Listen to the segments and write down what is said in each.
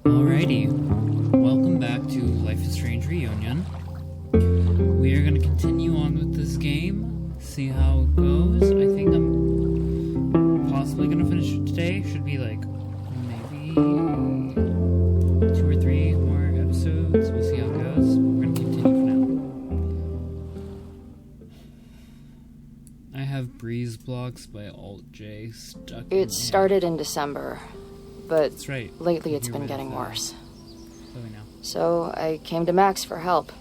Alrighty, welcome back to Life is Strange Reunion. We are going to continue on with this game, see how it goes. I think I'm possibly going to finish it today. Should be like maybe 2 or 3 more episodes. We'll see how it goes. We're going to continue for now. I have Breeze Blocks by Alt J stuck in It started in December, but That's right. lately it's You're been with, getting worse. Chloe now. So I came to Max for help.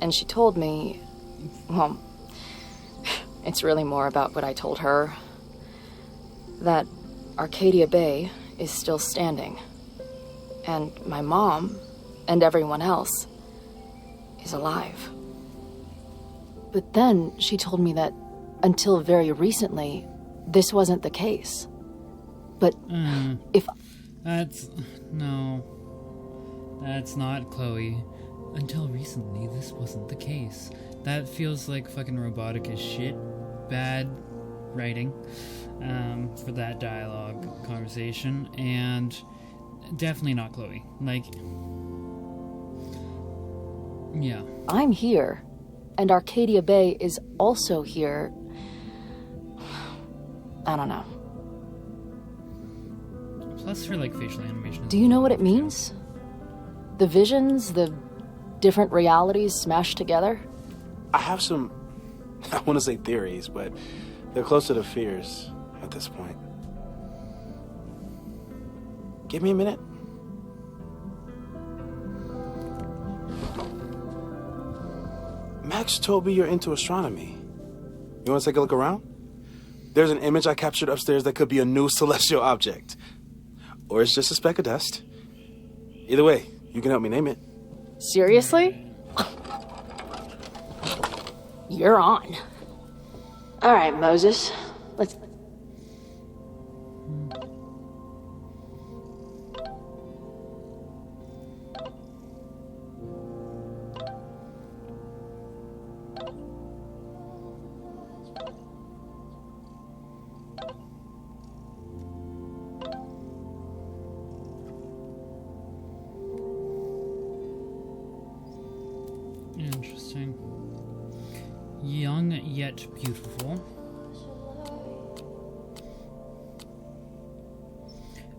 And she told me, well, it's really more about what I told her, that Arcadia Bay is still standing. And my mom, and everyone else, is alive. But then she told me that until very recently, this wasn't the case. But if... That's not Chloe. Until recently, this wasn't the case. That feels like fucking robotic as shit. Bad writing for that dialogue conversation, and definitely not Chloe. Like, yeah. I'm here, and Arcadia Bay is also here. I don't know. Plus her, like, facial animation. Do you know what it means? The visions, the different realities smashed together? I have some, I want to say theories, but they're closer to fears at this point. Give me a minute. Max told me you're into astronomy. You want to take a look around? There's an image I captured upstairs that could be a new celestial object. Or it's just a speck of dust. Either way, you can help me name it. Seriously? You're on. All right, Moses. Let's... Interesting. Young yet beautiful.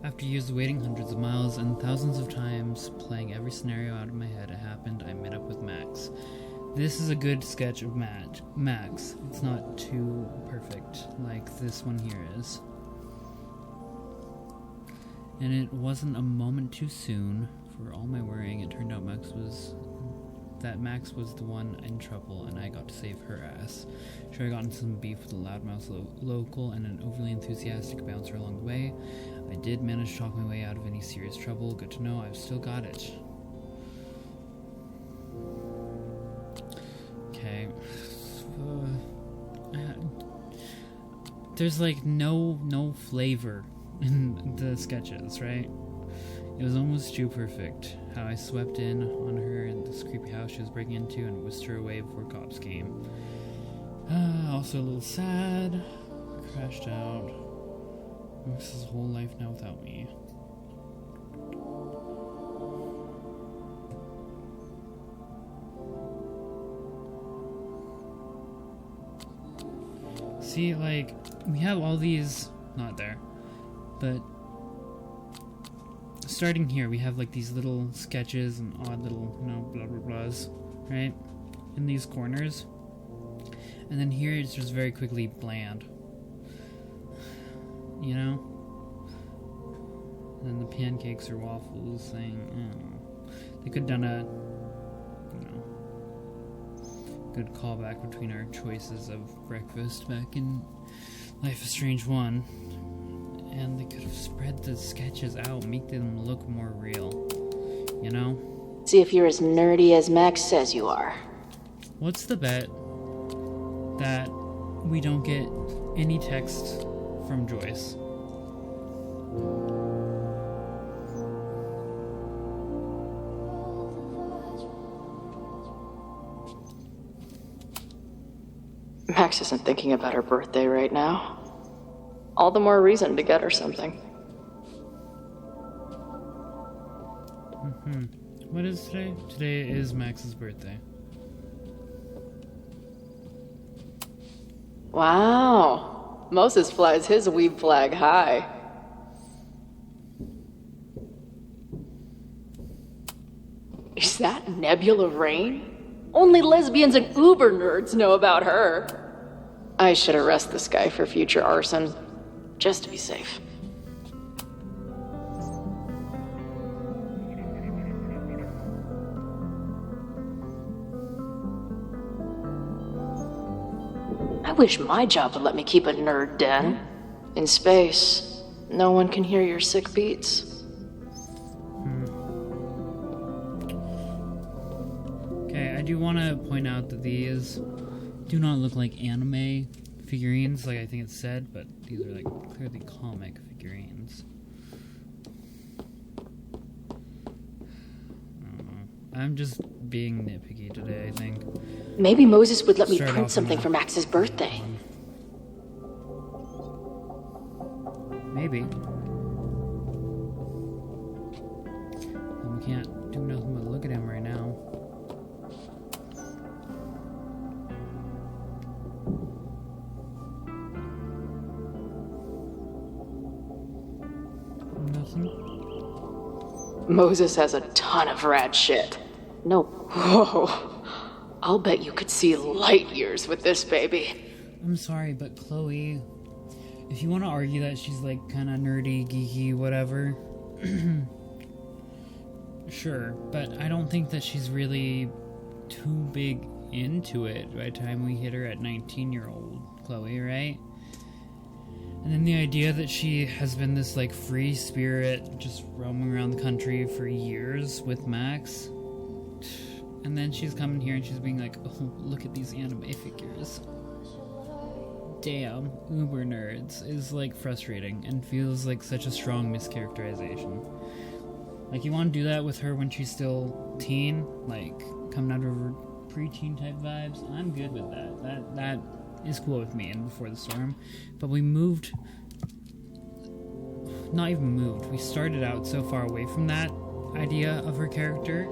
After years of waiting, hundreds of miles, and thousands of times playing every scenario out of my head, it happened. I met up with Max. This is a good sketch of Max. It's not too perfect like this one here is. And it wasn't a moment too soon. For all my worrying, it turned out Max was the one in trouble, and I got to save her ass. Sure, I got into some beef with a loudmouth local and an overly enthusiastic bouncer along the way. I did manage to talk my way out of any serious trouble. Good to know I've still got it. Okay. There's like no flavor in the sketches, right? It was almost too perfect. How I swept in on her in this creepy house she was breaking into and whisked her away before cops came. Also a little sad. Crashed out. This is his whole life now without me. See, like, we have all these... Not there. But... starting here, we have like these little sketches and odd little, blah blah blahs, right? In these corners. And then here it's just very quickly bland. You know? And then the pancakes or waffles saying, they could have done a, good callback between our choices of breakfast back in Life is Strange 1. And they could have spread the sketches out, make them look more real. You know? See if you're as nerdy as Max says you are. What's the bet that we don't get any text from Joyce? Max isn't thinking about her birthday right now. All the more reason to get her something. What is today? Today is Max's birthday. Wow. Moses flies his weeb flag high. Is that Nebula Rain? Only lesbians and uber nerds know about her. I should arrest this guy for future arson, just to be safe. I wish my job would let me keep a nerd den. In space, no one can hear your sick beats. Okay, I do want to point out that these do not look like anime figurines, like I think it said, but these are like clearly comic figurines. I don't know. I'm just being nitpicky today, I think. Maybe Moses would let me Start print off something now. for Max's birthday. Maybe. And we can't do nothing but look at him right now. Nothing. Moses has a ton of rad shit. No. Whoa. I'll bet you could see light years with this baby. I'm sorry, but Chloe, if you want to argue that she's like kind of nerdy, geeky, whatever, sure, but I don't think that she's really too big into it by the time we hit her at 19-year-old Chloe, right? And then the idea that she has been this like free spirit just roaming around the country for years with Max. And then she's coming here and she's being like, oh, look at these anime figures. Damn, uber nerds is like frustrating and feels like such a strong mischaracterization. Like, you want to do that with her when she's still teen, like coming out of her preteen type vibes. I'm good with that. That is cool with me and Before the Storm. But we moved, not even moved, we started out so far away from that idea of her character.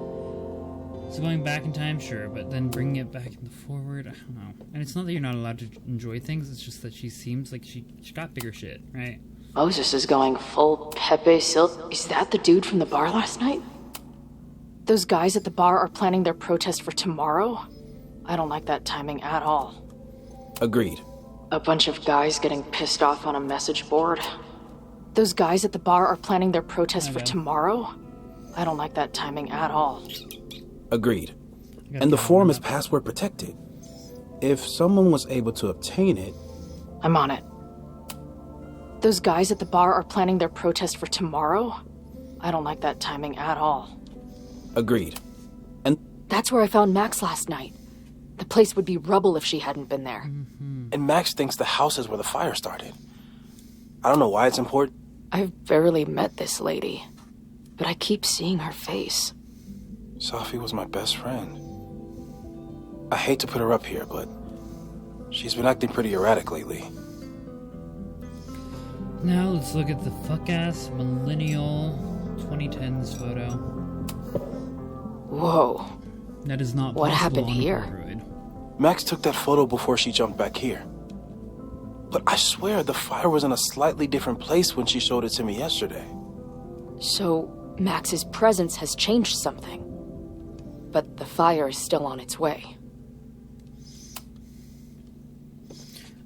So going back in time, sure, but then bringing it back in the forward, I don't know. And it's not that you're not allowed to enjoy things, it's just that she seems like she got bigger shit, right? Moses is going full Pepe Silk. Is that the dude from the bar last night? Those guys at the bar are planning their protest for tomorrow? I don't like that timing at all. Agreed. A bunch of guys getting pissed off on a message board. Those guys at the bar are planning their protest for tomorrow? I don't like that timing at all. Agreed. And the form is password protected. If someone was able to obtain it... I'm on it. Those guys at the bar are planning their protest for tomorrow? I don't like that timing at all. Agreed. And... That's where I found Max last night. The place would be rubble if she hadn't been there. And Max thinks the house is where the fire started. I don't know why it's important. I've barely met this lady, but I keep seeing her face. Sophie was my best friend. I hate to put her up here, but she's been acting pretty erratic lately. Now let's look at the fuck-ass millennial 2010s photo. Whoa. That is not What possible happened on a here? Polaroid. Max took that photo before she jumped back here. But I swear the fire was in a slightly different place when she showed it to me yesterday. So, Max's presence has changed something. But the fire is still on its way.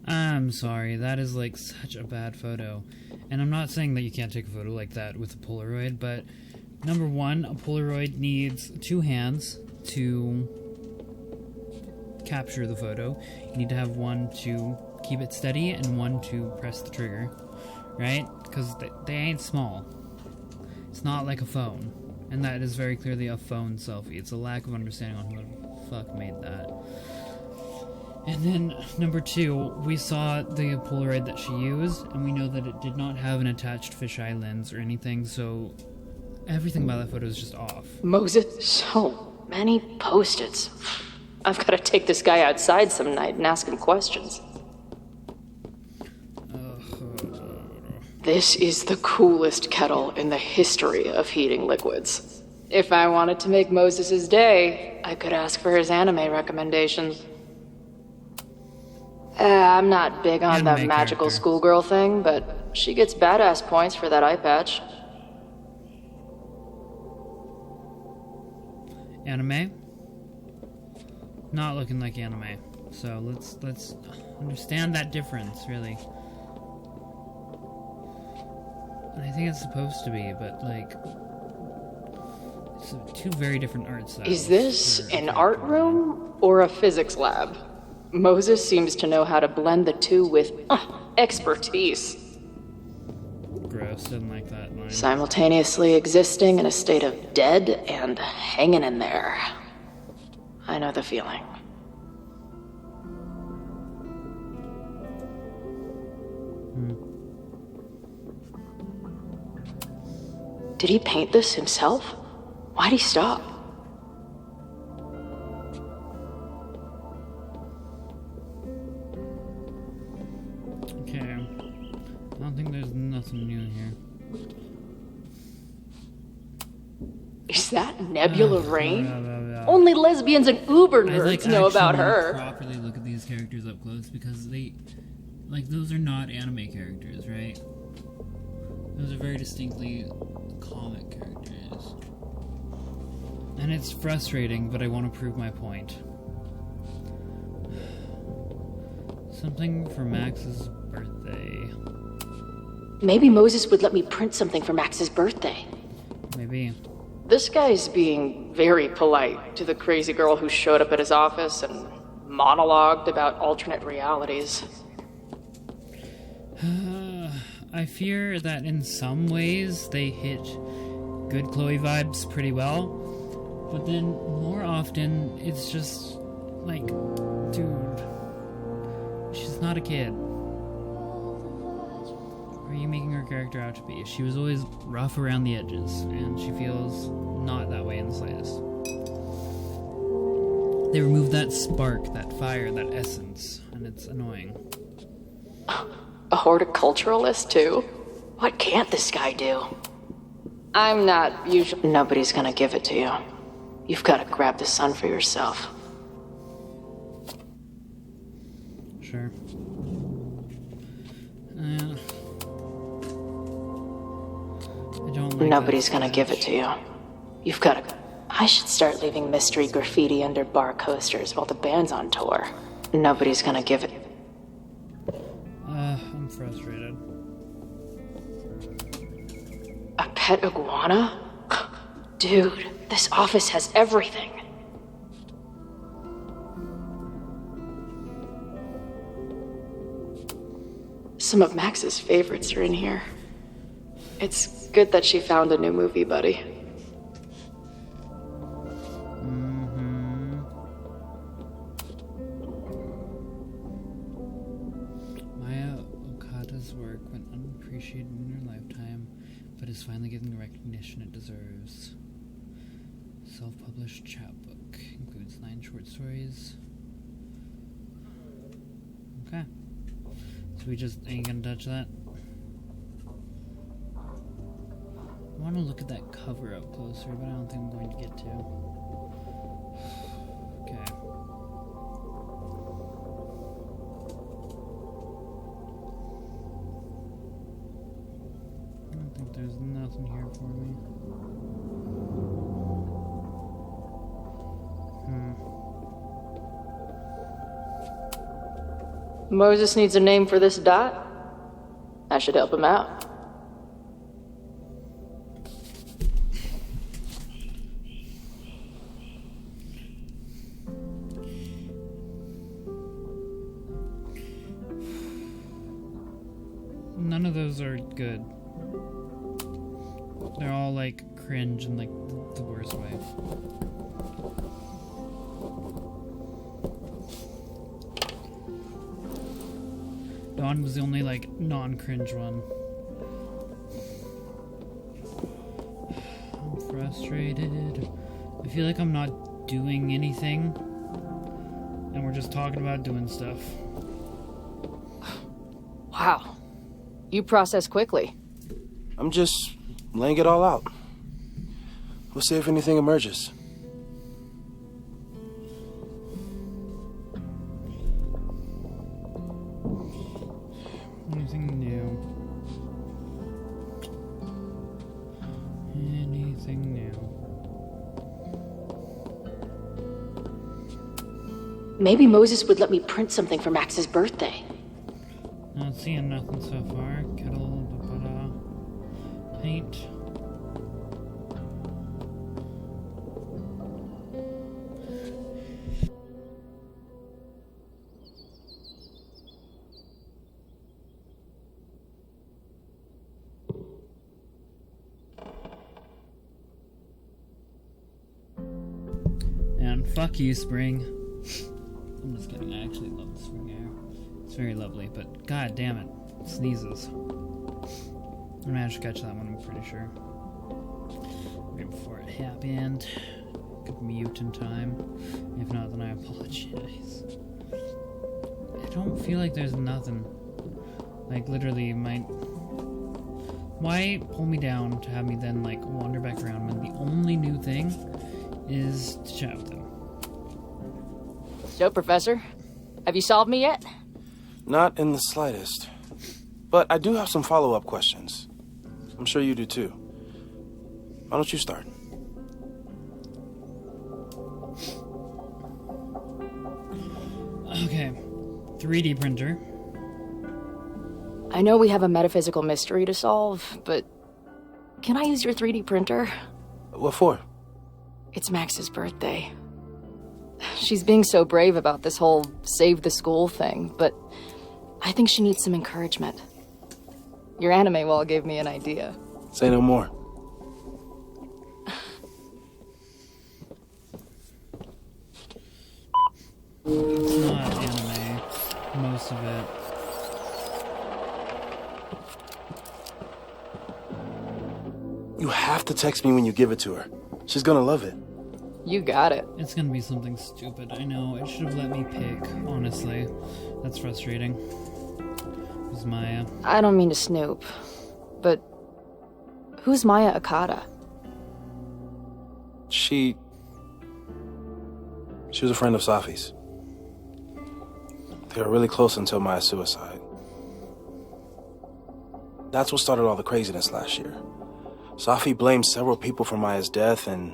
I'm sorry, that is like such a bad photo. And I'm not saying that you can't take a photo like that with a Polaroid, but number one, a Polaroid needs two hands to capture the photo. You need to have one to keep it steady and one to press the trigger, right? Because they ain't small. It's not like a phone. And that is very clearly a phone selfie. It's a lack of understanding on who the fuck made that. And then, number two, we saw the Polaroid that she used, and we know that it did not have an attached fisheye lens or anything, so everything about that photo is just off. Moses, so many post-its. I've got to take this guy outside some night and ask him questions. This is the coolest kettle in the history of heating liquids. If I wanted to make Moses' day, I could ask for his anime recommendations. I'm not big on the Anime magical character. schoolgirl thing, but she gets badass points for that eye patch. Anime? Not looking like anime. So let's understand that difference, really. And I think it's supposed to be, but like it's two very different art styles. Is this for a an character art design. room or a physics lab? Moses seems to know how to blend the two with expertise. Gross, didn't like that line. Simultaneously existing in a state of dead and hanging in there. I know the feeling. Did he paint this himself? Why'd he stop? Okay. I don't think there's nothing new here. Is that Nebula Rain? Blah, blah, blah. Only lesbians and uber I nerds know about actually her. wanna properly look at these characters up close because they, like, those are not anime characters, right? Those are very distinctly comic characters. And it's frustrating, but I want to prove my point. Something for Max's birthday. Maybe Moses would let me print something for Max's birthday. Maybe. This guy's being very polite to the crazy girl who showed up at his office and monologued about alternate realities. I fear that in some ways they hit good Chloe vibes pretty well, but then more often it's just like, dude, she's not a kid. What are you making her character out to be? She was always rough around the edges, and she feels not that way in the slightest. They remove that spark, that fire, that essence, and it's annoying. A horticulturalist, too? What can't this guy do? I'm not usually... Nobody's gonna give it to you. You've gotta grab the sun for yourself. Sure. I don't like Nobody's that gonna give it to you. You've gotta... I should start leaving mystery graffiti under bar coasters while the band's on tour. Nobody's gonna give it... I'm frustrated. A pet iguana? Dude, this office has everything. Some of Max's favorites are in here. It's good that she found a new movie buddy. Maya Okada's work went unappreciated in her lifetime, but is finally getting the recognition it deserves. Self-published chapbook includes 9 short stories. Okay. So we just ain't gonna touch that. I want to look at that cover up closer, but I don't think I'm going to get to. Okay. I don't think there's nothing here for me. Moses needs a name for this dot. I should help him out. None of those are good. They're all like cringe in like the worst way. Dawn was the only like non-cringe one. I'm frustrated. I feel like I'm not doing anything, and we're just talking about doing stuff. Wow. You process quickly. I'm just laying it all out. We'll see if anything emerges. Anything new? Anything new? Maybe Moses would let me print something for Max's birthday. Not seeing nothing so far. Kettle, paint. And fuck you, spring. I'm just kidding, I actually love the spring air. It's very lovely, but god damn it, it sneezes. I managed to catch that one, I'm pretty sure. Right before it happened. Could mute in time. If not, then I apologize. I don't feel like there's nothing. Like, literally, why pull me down to have me then, like, wander back around when the only new thing is to chat with them? So, Professor, have you solved me yet? Not in the slightest. But I do have some follow-up questions. I'm sure you do too. Why don't you start? Okay. 3D printer. I know we have a metaphysical mystery to solve, but can I use your 3D printer? What for? It's Max's birthday. She's being so brave about this whole save the school thing, but I think she needs some encouragement. Your anime wall gave me an idea. Say no more. It's not anime. Most of it. You have to text me when you give it to her. She's gonna love it. You got it. It's gonna be something stupid. I know. It should have let me pick, honestly. That's frustrating. Who's Maya? I don't mean to snoop, but who's Maya Akata? She was a friend of Safi's. They were really close until Maya's suicide. That's what started all the craziness last year. Safi blamed several people for Maya's death, and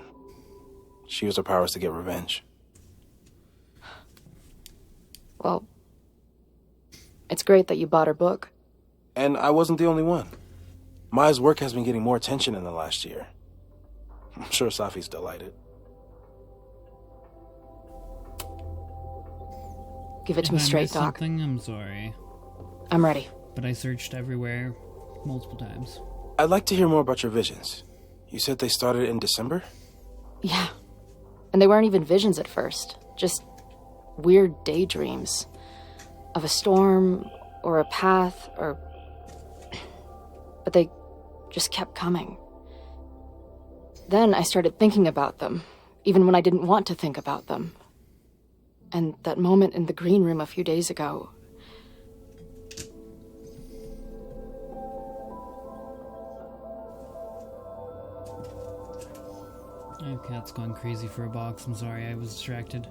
she used her powers to get revenge. Well, it's great that you bought her book. And I wasn't the only one. Maya's work has been getting more attention in the last year. I'm sure Safi's delighted. Give it to me straight, Doc. Something, I'm sorry. I'm ready. But I searched everywhere, multiple times. I'd like to hear more about your visions. You said they started in December? Yeah. And they weren't even visions at first. Just weird daydreams. Of a storm, or a path, or... But they just kept coming. Then I started thinking about them, even when I didn't want to think about them. And that moment in the green room a few days ago... My cat's gone crazy for a box. I'm sorry, I was distracted.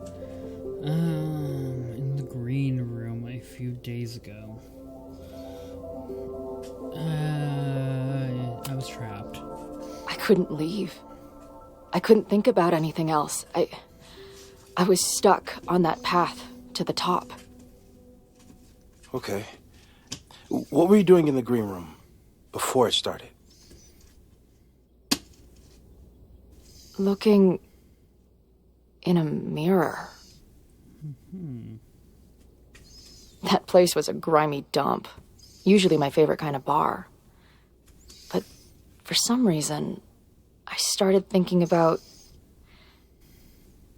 In the green room a few days ago. I was trapped. I couldn't leave. I couldn't think about anything else. I was stuck on that path to the top. Okay. What were you doing in the green room before it started? Looking in a mirror. That place was a grimy dump. Usually my favorite kind of bar. But for some reason, I started thinking about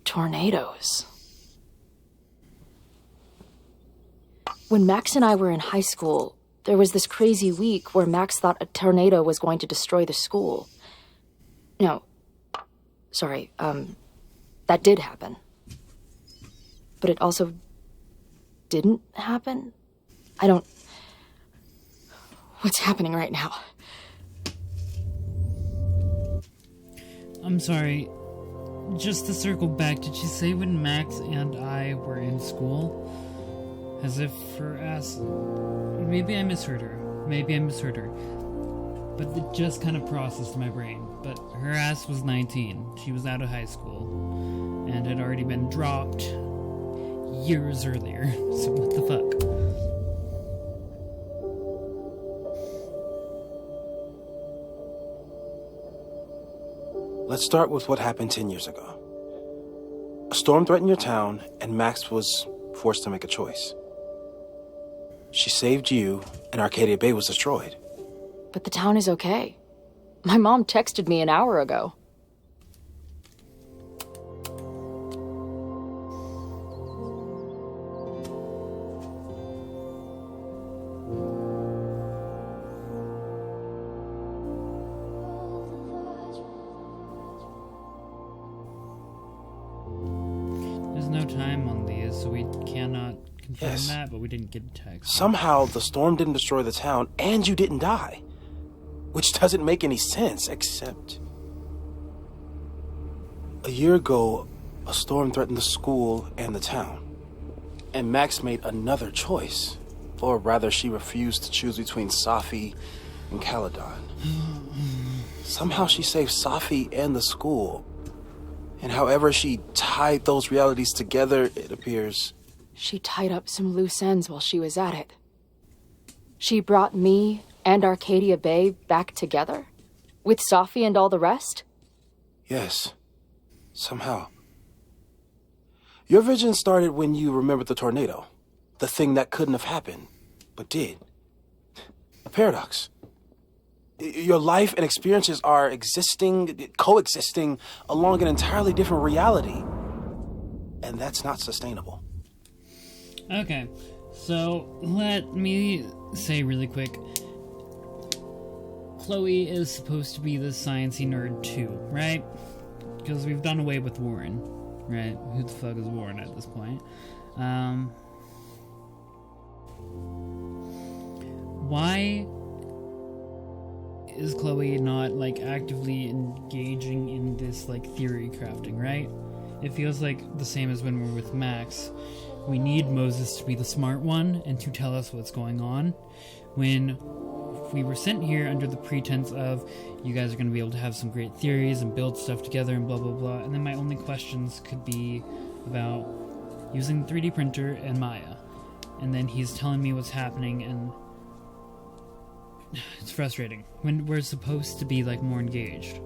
tornadoes. When Max and I were in high school, there was this crazy week where Max thought a tornado was going to destroy the school. No, sorry, that did happen. But it also didn't happen? What's happening right now? I'm sorry. Just to circle back, did she say when Max and I were in school? As if her ass... Maybe I misheard her. But it just kind of processed my brain. But her ass was 19. She was out of high school. And had already been dropped years earlier. So what the fuck? Let's start with what happened 10 years ago. A storm threatened your town, and Max was forced to make a choice. She saved you, and Arcadia Bay was destroyed. But the town is okay. My mom texted me an hour ago. There's no time on these, so we cannot confirm Yes. that, but we didn't get a text. Somehow, the storm didn't destroy the town, and you didn't die. Which doesn't make any sense, except... A year ago, a storm threatened the school and the town. And Max made another choice. Or rather, she refused to choose between Safi and Caledon. Somehow she saved Safi and the school. And however she tied those realities together, it appears... She tied up some loose ends while she was at it. She brought me and Arcadia Bay back together? With Safi and all the rest? Yes. Somehow. Your vision started when you remembered the tornado. The thing that couldn't have happened, but did. A paradox. Your life and experiences are coexisting along an entirely different reality. And that's not sustainable. Okay, so let me say really quick. Chloe is supposed to be the sciencey nerd too, right? Because we've done away with Warren, right? Who the fuck is Warren at this point? Why is Chloe not, like, actively engaging in this, like, theory crafting, right? It feels like the same as when we're with Max. We need Moses to be the smart one and to tell us what's going on. When we were sent here under the pretense of you guys are going to be able to have some great theories and build stuff together and blah blah blah, and then my only questions could be about using the 3D printer and Maya, and then he's telling me what's happening, and it's frustrating when we're supposed to be, like, more engaged.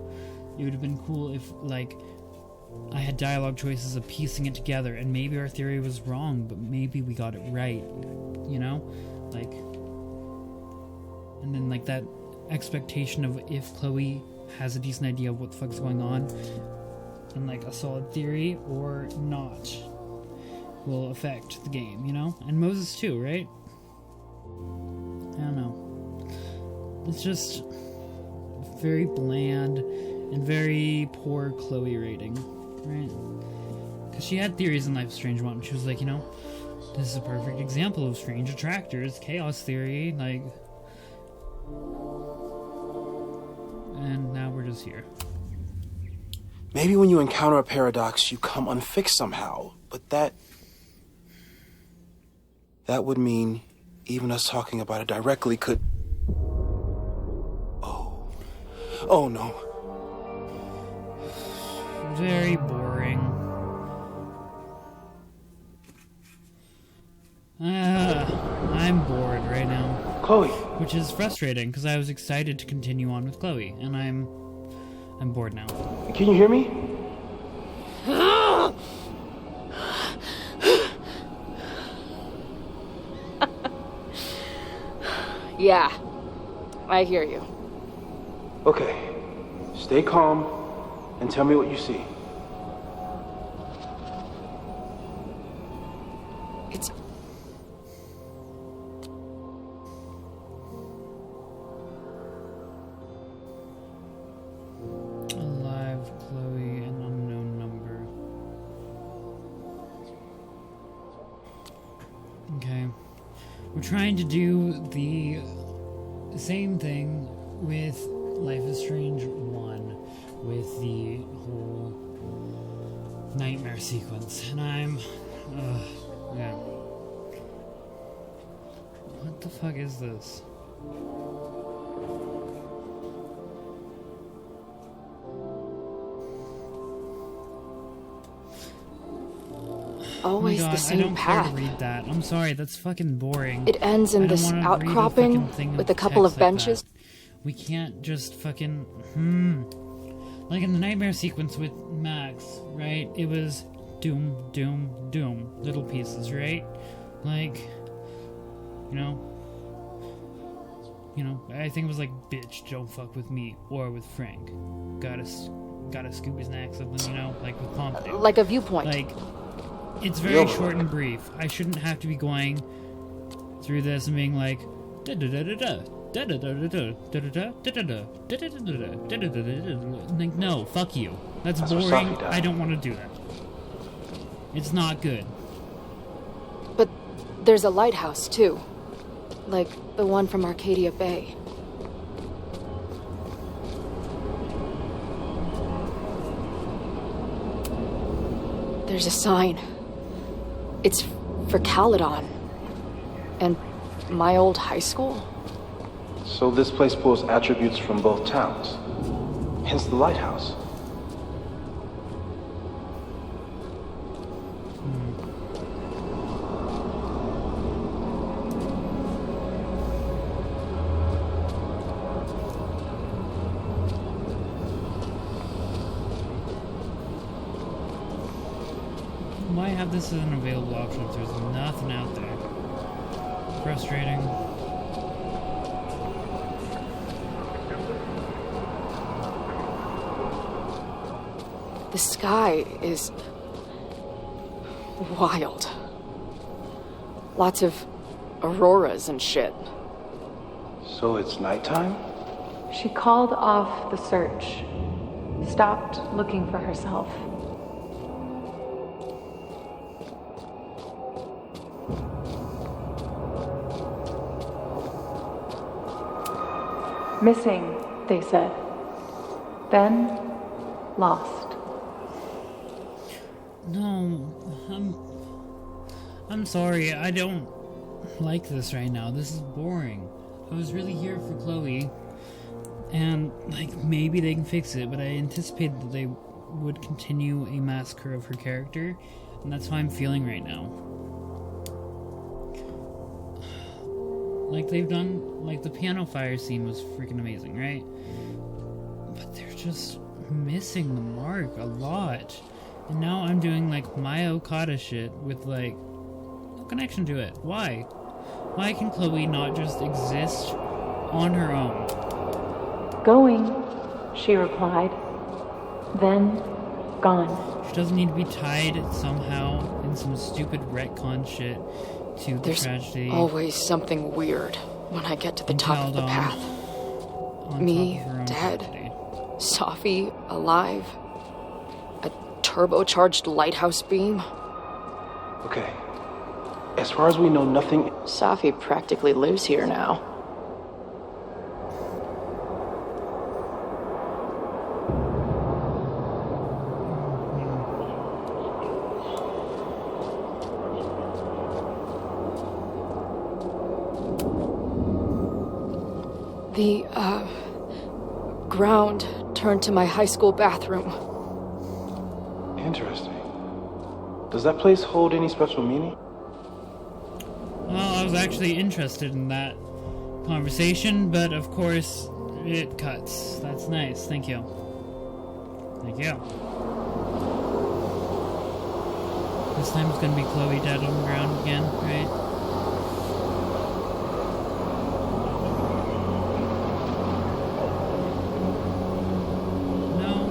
It would have been cool if, like, I had dialogue choices of piecing it together, and maybe our theory was wrong, but maybe we got it right, you know? Like, and then, like, that expectation of if Chloe has a decent idea of what the fuck's going on, and, like, a solid theory, or not, will affect the game, you know? And Moses too, right? I don't know. It's just very bland and very poor Chloe rating, right? Because she had theories in Life is Strange 1. She was like, you know, this is a perfect example of strange attractors, chaos theory, like... And now we're just here. Maybe when you encounter a paradox, you come unfixed somehow, but that would mean even us talking about it directly could... Oh no. Very boring. I'm bored right now. Chloe. Which is frustrating, because I was excited to continue on with Chloe, and I'm bored now. Can you hear me? Yeah, I hear you. Okay. Stay calm and tell me what you see. It's... Alive, Chloe, an unknown number. Okay. We're trying to do the same thing with Life is Strange 1, with the whole nightmare sequence, and I'm, yeah. What the fuck is this? Always oh my God, the same I don't path. care to read that. I'm sorry, that's fucking boring. It ends in I don't this wanna read a outcropping fucking thing with a couple of text like benches. that. We can't just fucking like in the nightmare sequence with Max, right? It was doom, doom, doom, little pieces, right? Like, you know, I think it was like, bitch, don't fuck with me or with Frank. Gotta scoop his neck, something, like with Pompidou. Like a viewpoint. Like, it's very short and brief. I shouldn't have to be going through this and being like, like, no, fuck you. That's boring. I don't want to do that. It's not good. But there's a lighthouse, too. Like the one from Arcadia Bay. There's a sign. It's for Caledon. And my old high school. So this place pulls attributes from both towns. Hence the lighthouse. Why have this as an available option if there's nothing out there? Frustrating. The sky is wild. Lots of auroras and shit. So it's nighttime? She called off the search, stopped looking for herself. Missing, they said. Then, lost. No, I'm sorry. I don't like this right now. This is boring. I was really here for Chloe, and like maybe they can fix it, but I anticipated that they would continue a massacre of her character, and that's how I'm feeling right now. Like they've done, like the piano fire scene was freaking amazing, right? But they're just missing the mark a lot. And now I'm doing like my Okada shit with like no connection to it. Why? Why can Chloe not just exist on her own? Going, she replied. Then, gone. She doesn't need to be tied somehow in some stupid retcon shit to the There's tragedy. always something weird when I get to the in top of the Caledon, path. on Me, top of her own dead. tragedy. Safi, alive. A turbocharged lighthouse beam. Okay. As far as we know, nothing... Safi practically lives here now. The, ground turned to my high school bathroom. Interesting. Does that place hold any special meaning? Well, I was actually interested in that conversation, but of course it cuts. That's nice. Thank you. Thank you. This time it's gonna be Chloe dead on the ground again, right? No.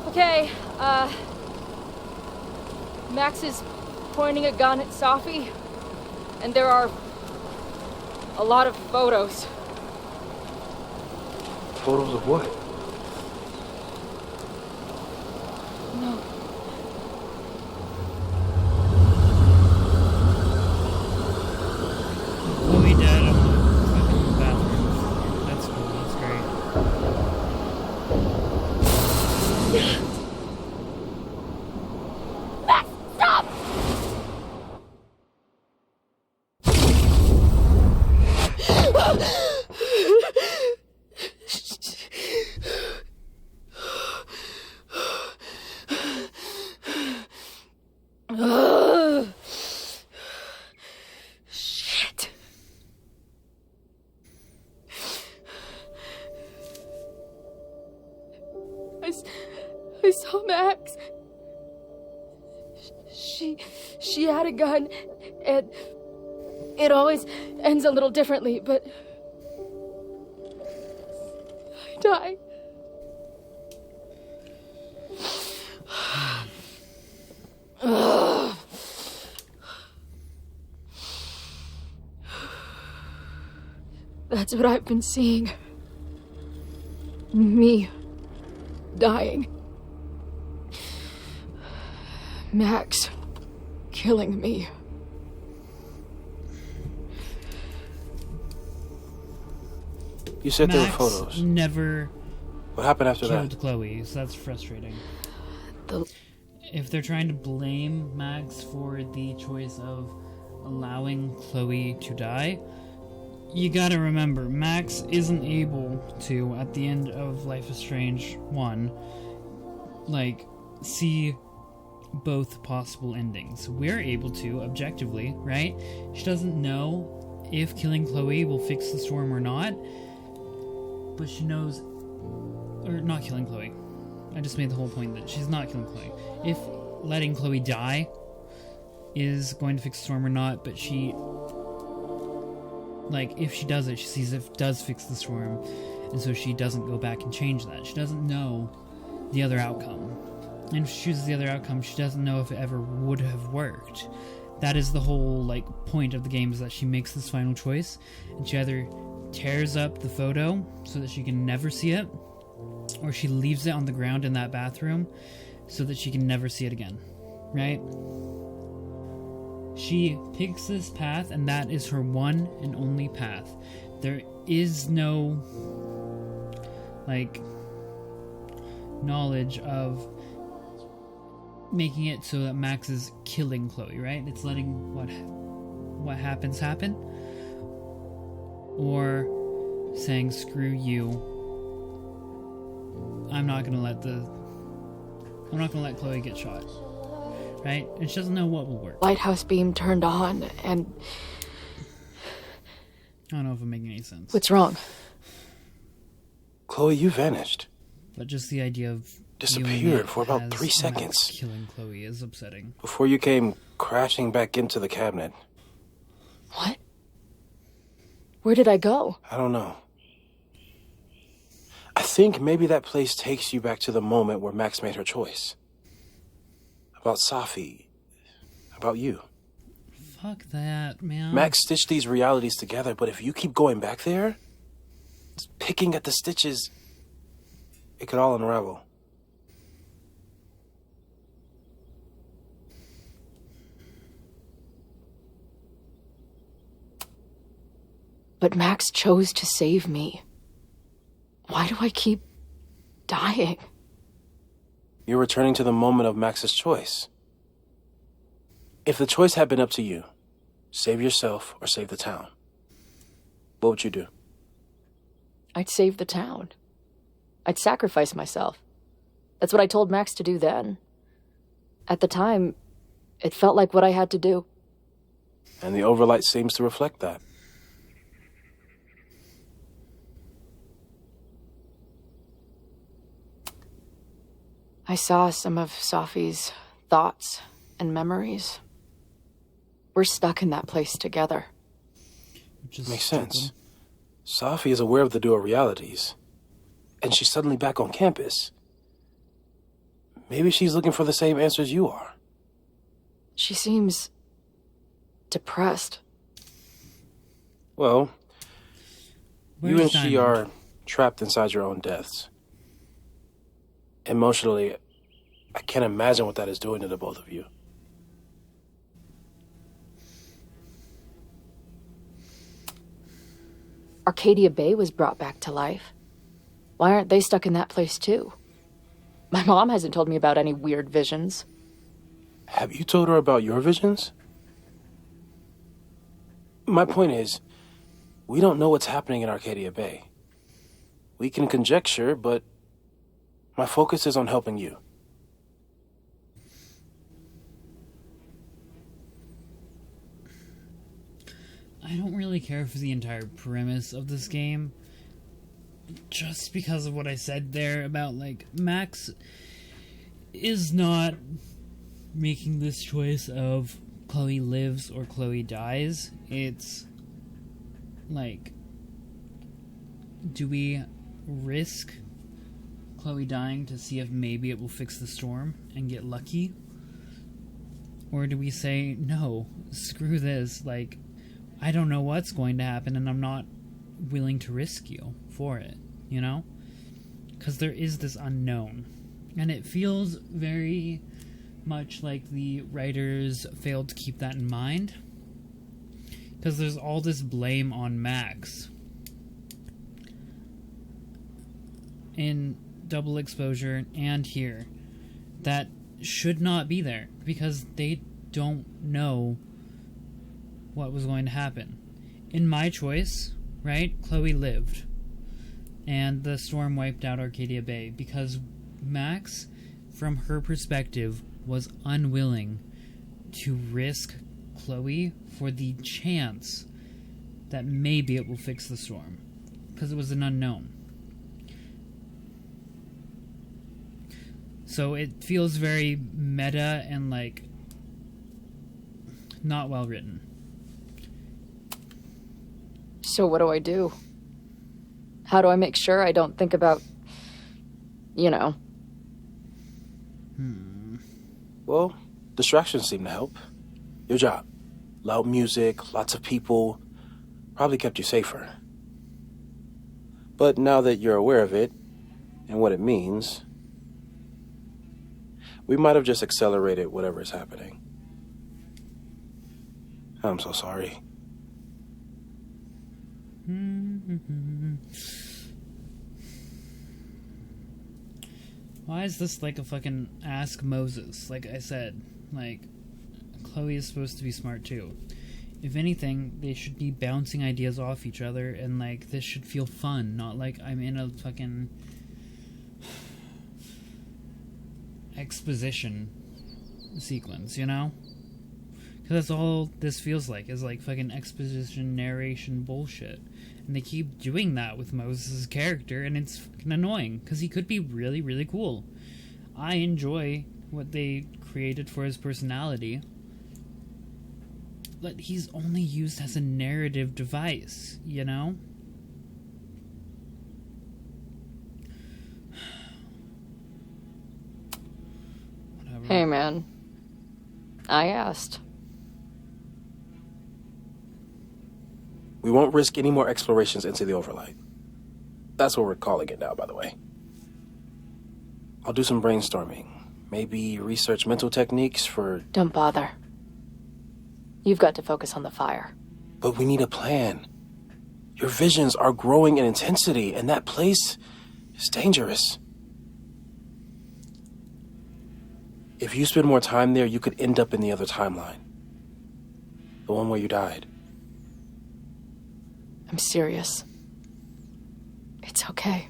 Okay, Max is pointing a gun at Safi, and there are a lot of photos. Photos of what? Max, stop! Shit. I saw Max. She had a gun, and it always ends a little differently, but I die. That's what I've been seeing. Me dying. Max killing me. You said there were Max photos. never What happened after killed that? Chloe, so that's frustrating. The If they're trying to blame Max for the choice of allowing Chloe to die, you gotta remember, Max isn't able to, at the end of Life is Strange 1, see both possible endings. We're able to, objectively, right? She doesn't know if killing Chloe will fix the storm or not, but she knows... Or not killing Chloe. I just made the whole point that she's not killing Chloe. If letting Chloe die is going to fix the storm or not, but she... if she does it, she sees if it does fix the storm, and so she doesn't go back and change that. She doesn't know the other outcome. And if she chooses the other outcome, she doesn't know if it ever would have worked. That is the whole, point of the game, is that she makes this final choice, and she either tears up the photo so that she can never see it, or she leaves it on the ground in that bathroom so that she can never see it again. Right? She picks this path, and that is her one and only path. There is no, knowledge of making it so that Max is killing Chloe, right? It's letting what happens happen, or saying screw you. I'm not gonna let Chloe get shot, right? And she doesn't know what will work. lighthouse beam turned on, and I don't know if I'm making any sense. what's wrong? Chloe, you vanished. But just the idea of Disappeared viewing it for about as 3 Max seconds. killing Chloe is upsetting. Before you came crashing back into the cabinet. What? Where did I go? I don't know. I think maybe that place takes you back to the moment where Max made her choice. About Safi. About you. Fuck that, man. Max stitched these realities together, but if you keep going back there, picking at the stitches, it could all unravel. But Max chose to save me. Why do I keep dying? You're returning to the moment of Max's choice. If the choice had been up to you, save yourself or save the town, what would you do? I'd save the town. I'd sacrifice myself. That's what I told Max to do then. At the time, it felt like what I had to do. And the overlight seems to reflect that. I saw some of Safi's thoughts and memories. We're stuck in that place together. Which is Makes stupid. sense. Safi is aware of the dual realities, and she's suddenly back on campus. Maybe she's looking for the same answers you are. She seems depressed. Well, you Where's and she Diamond? are trapped inside your own deaths. Emotionally, I can't imagine what that is doing to the both of you. Arcadia Bay was brought back to life. Why aren't they stuck in that place too? My mom hasn't told me about any weird visions. Have you told her about your visions? My point is, we don't know what's happening in Arcadia Bay. We can conjecture, but my focus is on helping you. I don't really care for the entire premise of this game. Just because of what I said there about, like, Max is not making this choice of Chloe lives or Chloe dies. It's like, do we risk Chloe dying to see if maybe it will fix the storm and get lucky? Or do we say, no, screw this, like, I don't know what's going to happen and I'm not willing to risk you for it, you know? Because there is this unknown. And it feels very much like the writers failed to keep that in mind. Because there's all this blame on Max. In Double Exposure and here. That should not be there. Because they don't know what was going to happen. In my choice, right, Chloe lived. And the storm wiped out Arcadia Bay. Because Max, from her perspective, was unwilling to risk Chloe for the chance that maybe it will fix the storm. Because it was an unknown. So it feels very meta and, like, not well written. So what do I do? How do I make sure I don't think about, you know? Well, distractions seem to help. Your job. Loud music, lots of people, probably kept you safer. But now that you're aware of it, and what it means, we might have just accelerated whatever is happening. I'm so sorry. Why is this like a fucking Ask Moses? Like I said, like, Chloe is supposed to be smart too. If anything, they should be bouncing ideas off each other, and like, this should feel fun, not like I'm in a fucking exposition sequence, you know? Because that's all this feels like, is like fucking exposition narration bullshit. And they keep doing that with Moses' character, and it's fucking annoying, because he could be really, really cool. I enjoy what they created for his personality, but he's only used as a narrative device, you know? Whatever. Hey, man. I asked. We won't risk any more explorations into the Overlight. That's what we're calling it now, by the way. I'll do some brainstorming. Maybe research mental techniques for... Don't bother. You've got to focus on the fire. But we need a plan. Your visions are growing in intensity, and that place is dangerous. If you spend more time there, you could end up in the other timeline. The one where you died. I'm serious. It's okay.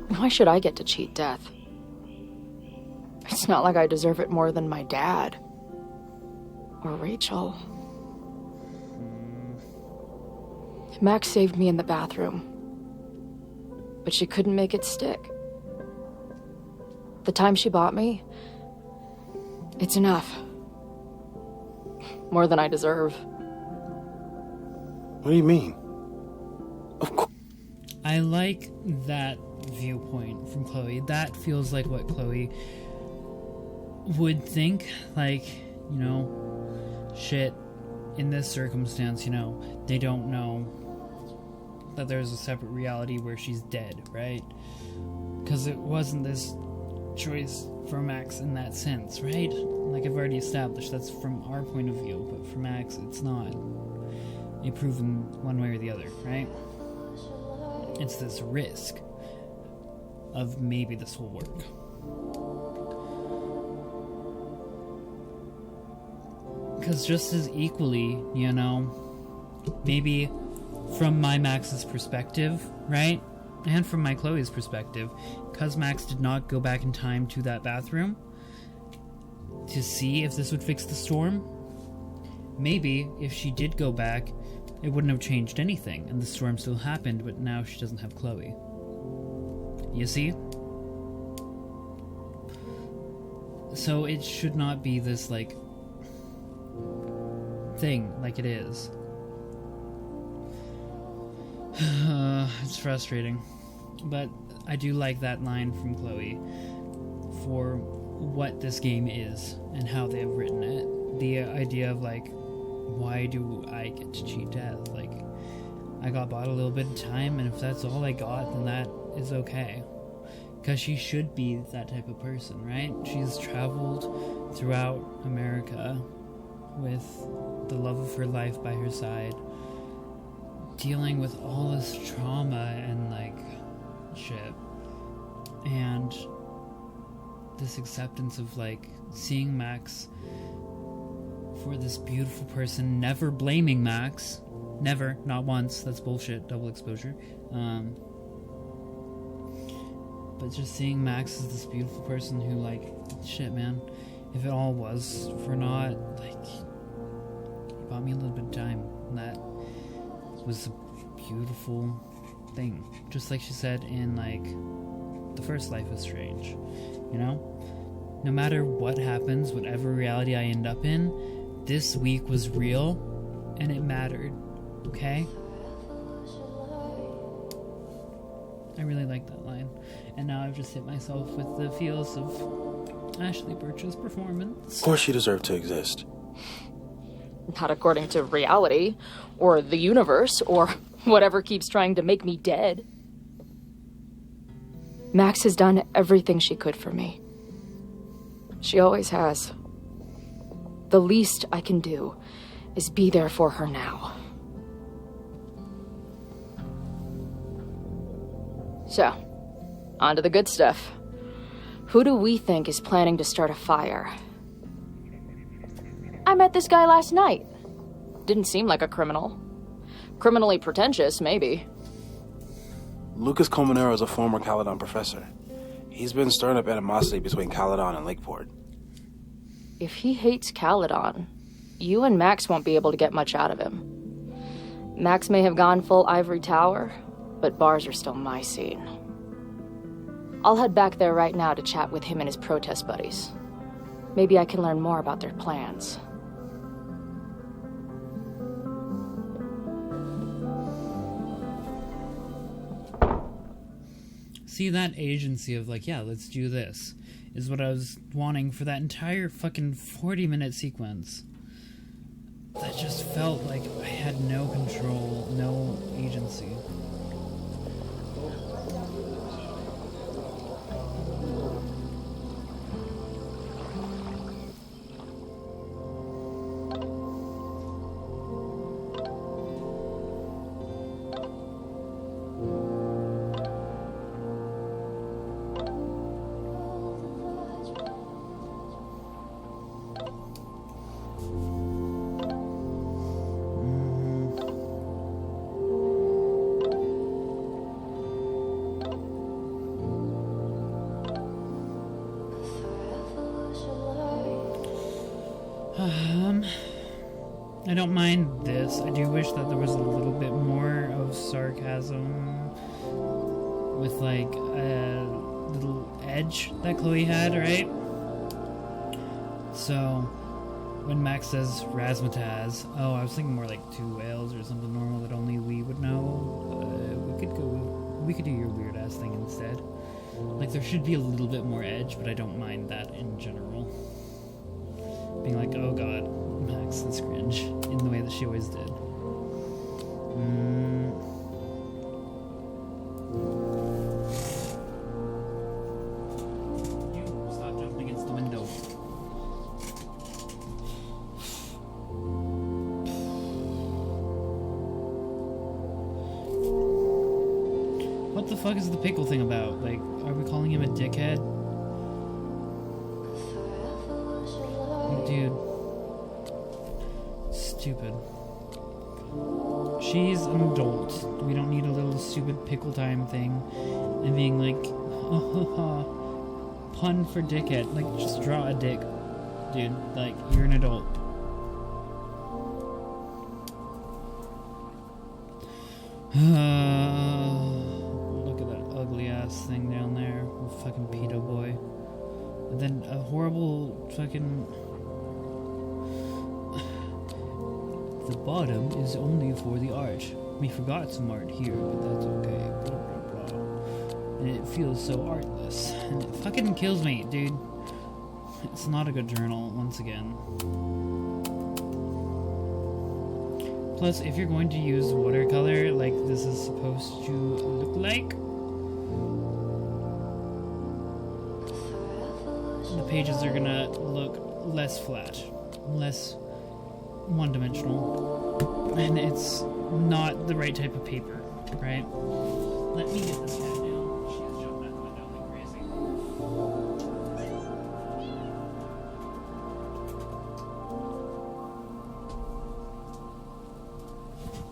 Why should I get to cheat death? It's not like I deserve it more than my dad. Or Rachel. Max saved me in the bathroom. But she couldn't make it stick. The time she bought me, it's enough. More than I deserve. What do you mean? Of course. I like that viewpoint from Chloe. That feels like what Chloe would think. Like, you know, shit, in this circumstance, you know, they don't know that there's a separate reality where she's dead, right? Because it wasn't this choice for Max in that sense, right? Like I've already established, that's from our point of view, but for Max, it's not. proven one way or the other, right? It's this risk of maybe this will work. Because just as equally, you know, maybe from my Max's perspective, right? And from my Chloe's perspective, because Max did not go back in time to that bathroom to see if this would fix the storm, maybe if she did go back, it wouldn't have changed anything, and the storm still happened, but now she doesn't have Chloe. You see? So it should not be this, like, thing like it is. It's frustrating. But I do like that line from Chloe for what this game is and how they have written it. The idea of, like, why do I get to cheat death? Like, I got bought a little bit of time, and if that's all I got, then that is okay. Because she should be that type of person, right? She's traveled throughout America with the love of her life by her side, dealing with all this trauma and, like, shit. And this acceptance of, like, seeing Max for this beautiful person, never blaming Max. Never, not once. That's bullshit, double exposure. But just seeing Max as this beautiful person who, like, shit, man, if it all was for naught, like, he bought me a little bit of time, and that was a beautiful thing. Just like she said in, like, the first Life is Strange, you know? No matter what happens, whatever reality I end up in, this week was real, and it mattered, okay? I really like that line. And now I've just hit myself with the feels of Ashley Birch's performance. Of course she deserved to exist. Not according to reality, or the universe, or whatever keeps trying to make me dead. Max has done everything she could for me. She always has. The least I can do is be there for her now. So, on to the good stuff. Who do we think is planning to start a fire? I met this guy last night. Didn't seem like a criminal. Criminally pretentious, maybe. Lucas Colmenero is a former Caledon professor. He's been stirring up animosity between Caledon and Lakeport. If he hates Caledon, you and Max won't be able to get much out of him. Max may have gone full ivory tower, but bars are still my scene. I'll head back there right now to chat with him and his protest buddies. Maybe I can learn more about their plans. See, that agency of, like, yeah, let's do this, is what I was wanting for that entire fucking 40-minute sequence. That just felt like I had no control, no agency. I don't mind this. I do wish that there was a little bit more of sarcasm with, like, a little edge that Chloe had, right? So, when Max says razzmatazz, oh, I was thinking more like two whales or something normal that only we would know. We could do your weird ass thing instead. Like, there should be a little bit more edge, but I don't mind that in general. Being like, oh god, Max, that's cringe, in the way that she always did. You, stop jumping against the window. What the fuck is the pickle thing about? Like, are we calling him a dickhead? Like, dude. Stupid. She's an adult. We don't need a little stupid pickle time thing and being like, oh, pun for dickhead. Like, just draw a dick, dude. Like, you're an adult. Look at that ugly ass thing down there. Fucking pedo boy. And then a horrible fucking... The bottom is only for the art. We forgot some art here, but that's okay. Blah, blah, blah. And it feels so artless. And it fucking kills me, dude. It's not a good journal, once again. Plus, if you're going to use watercolor like this is supposed to look like, the pages are gonna look less flat, less one-dimensional, and it's not the right type of paper, right? Let me get this cat down. She's jumping out the window like crazy.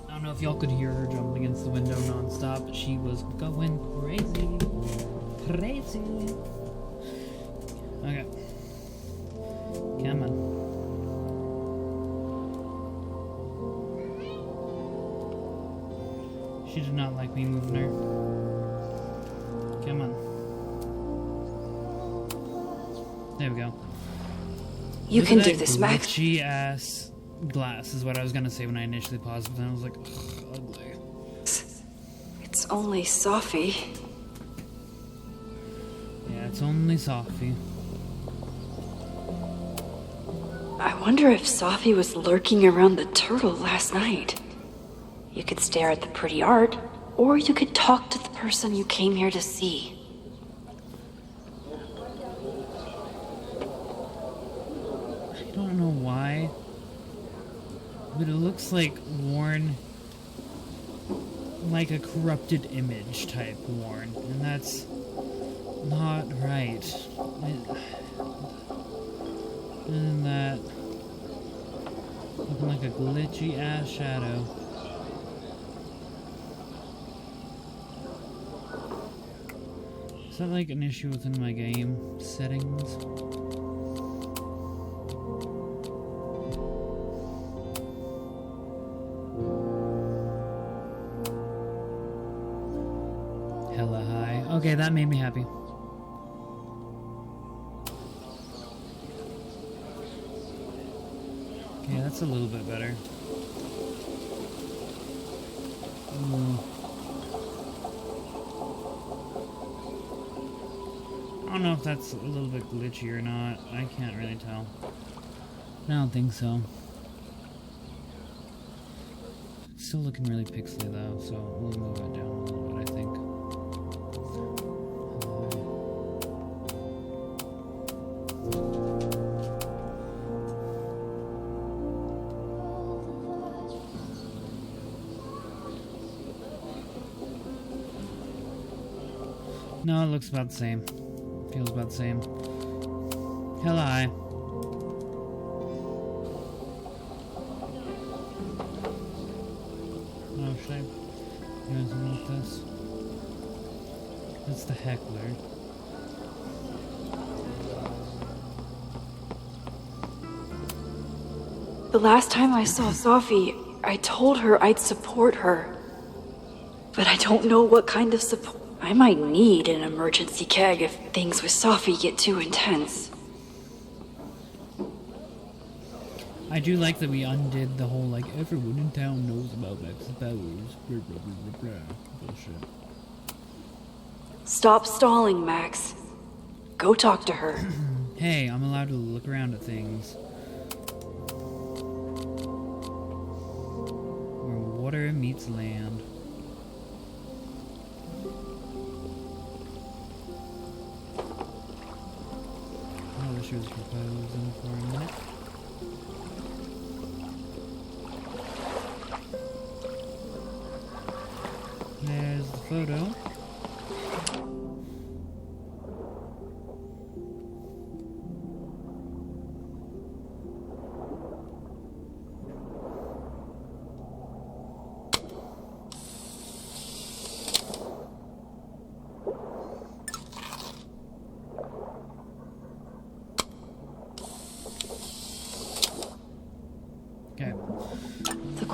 I don't know if y'all could hear her jump against the window non-stop, but she was going crazy. Crazy. Okay. Come on. She did not like me moving her. Come on. There we go. You Look can at do that this, Max. glitchy ass glass is what I was gonna say when I initially paused, but then I was like, ugh, ugly. It's only Sophie. Yeah, it's only Sophie. I wonder if Sophie was lurking around the turtle last night. You could stare at the pretty art, or you could talk to the person you came here to see. I don't know why, but it looks like worn, like a corrupted image type worn, and that's not right. And that, looking like a glitchy ass shadow. Is that like an issue within my game settings? Hella high. Okay, that made me happy. Okay, that's a little bit better. I don't know if that's a little bit glitchy or not. I can't really tell. I don't think so. It's still looking really pixely though, so we'll move it down a little bit, I think. No, it looks about the same. Feels about the same. Hella high. Oh, should I do something with this? That's the heckler. The last time I saw Sophie, I told her I'd support her. But I don't know what kind of support. I might need an emergency keg if things with Sophie get too intense. I do like that we undid the whole, like, everyone in town knows about Max's powers. Blah, blah, blah, blah, blah. Bullshit. Stop stalling, Max. Go talk to her. Hey, I'm allowed to look around at things. Where water meets land. I wish it was proposing for a minute. There's the photo.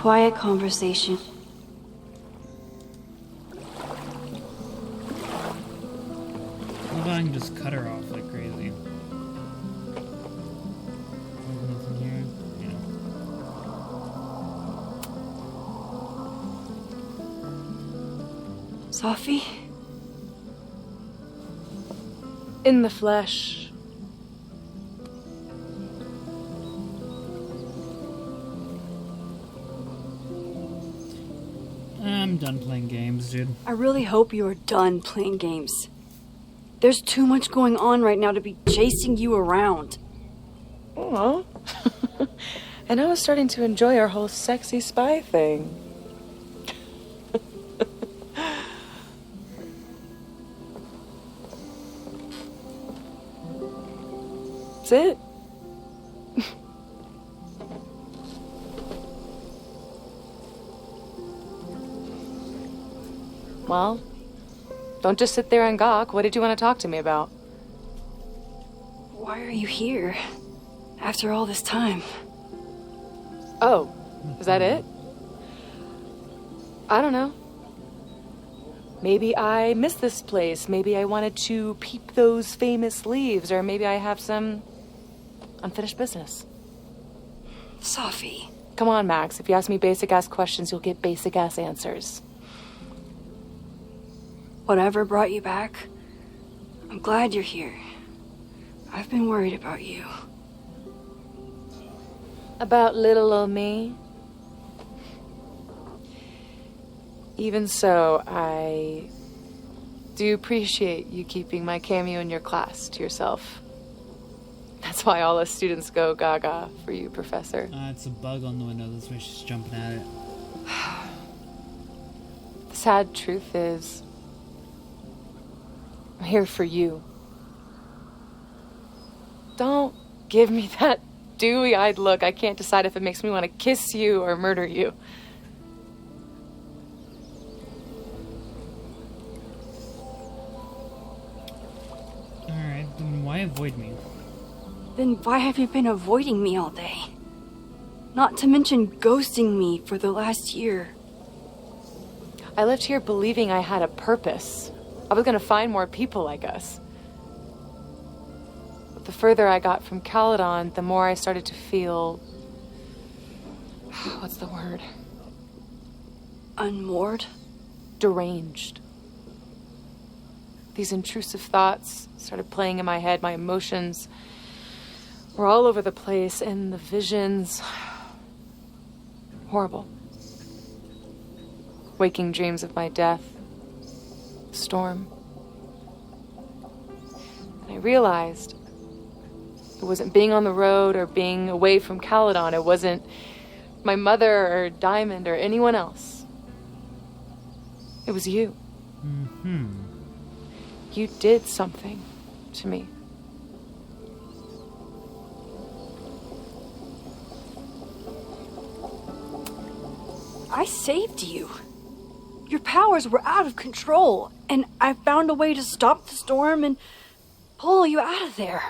quiet conversation. What if I can just cut her off like crazy? Nothing here? Yeah. Sophie? In the flesh. I'm done playing games, dude. I really hope you are done playing games. There's too much going on right now to be chasing you around. Oh. And I was starting to enjoy our whole sexy spy thing. That's it. Well, don't just sit there and gawk. What did you want to talk to me about? Why are you here? After all this time? Oh, is that it? I don't know. Maybe I miss this place. Maybe I wanted to peep those famous leaves, or maybe I have some unfinished business. Sophie. Come on, Max. If you ask me basic-ass questions, you'll get basic-ass answers. Whatever brought you back, I'm glad you're here. I've been worried about you. About little old me? Even so, I do appreciate you keeping my cameo in your class to yourself. That's why all us students go gaga for you, Professor. It's a bug on the window. That's why she's jumping at it. The sad truth is, I'm here for you. Don't give me that dewy-eyed look. I can't decide if it makes me want to kiss you or murder you. Alright, then why avoid me? Then why have you been avoiding me all day? Not to mention ghosting me for the last year. I lived here believing I had a purpose. I was gonna find more people like us. But the further I got from Caledon, the more I started to feel... what's the word? Unmoored? Deranged. These intrusive thoughts started playing in my head. My emotions were all over the place, and the visions... horrible. Waking dreams of my death. Storm. And I realized it wasn't being on the road or being away from Caledon. It wasn't my mother or Diamond or anyone else. It was you. Mm-hmm. You did something to me. I saved you. Your powers were out of control, and I found a way to stop the storm and pull you out of there.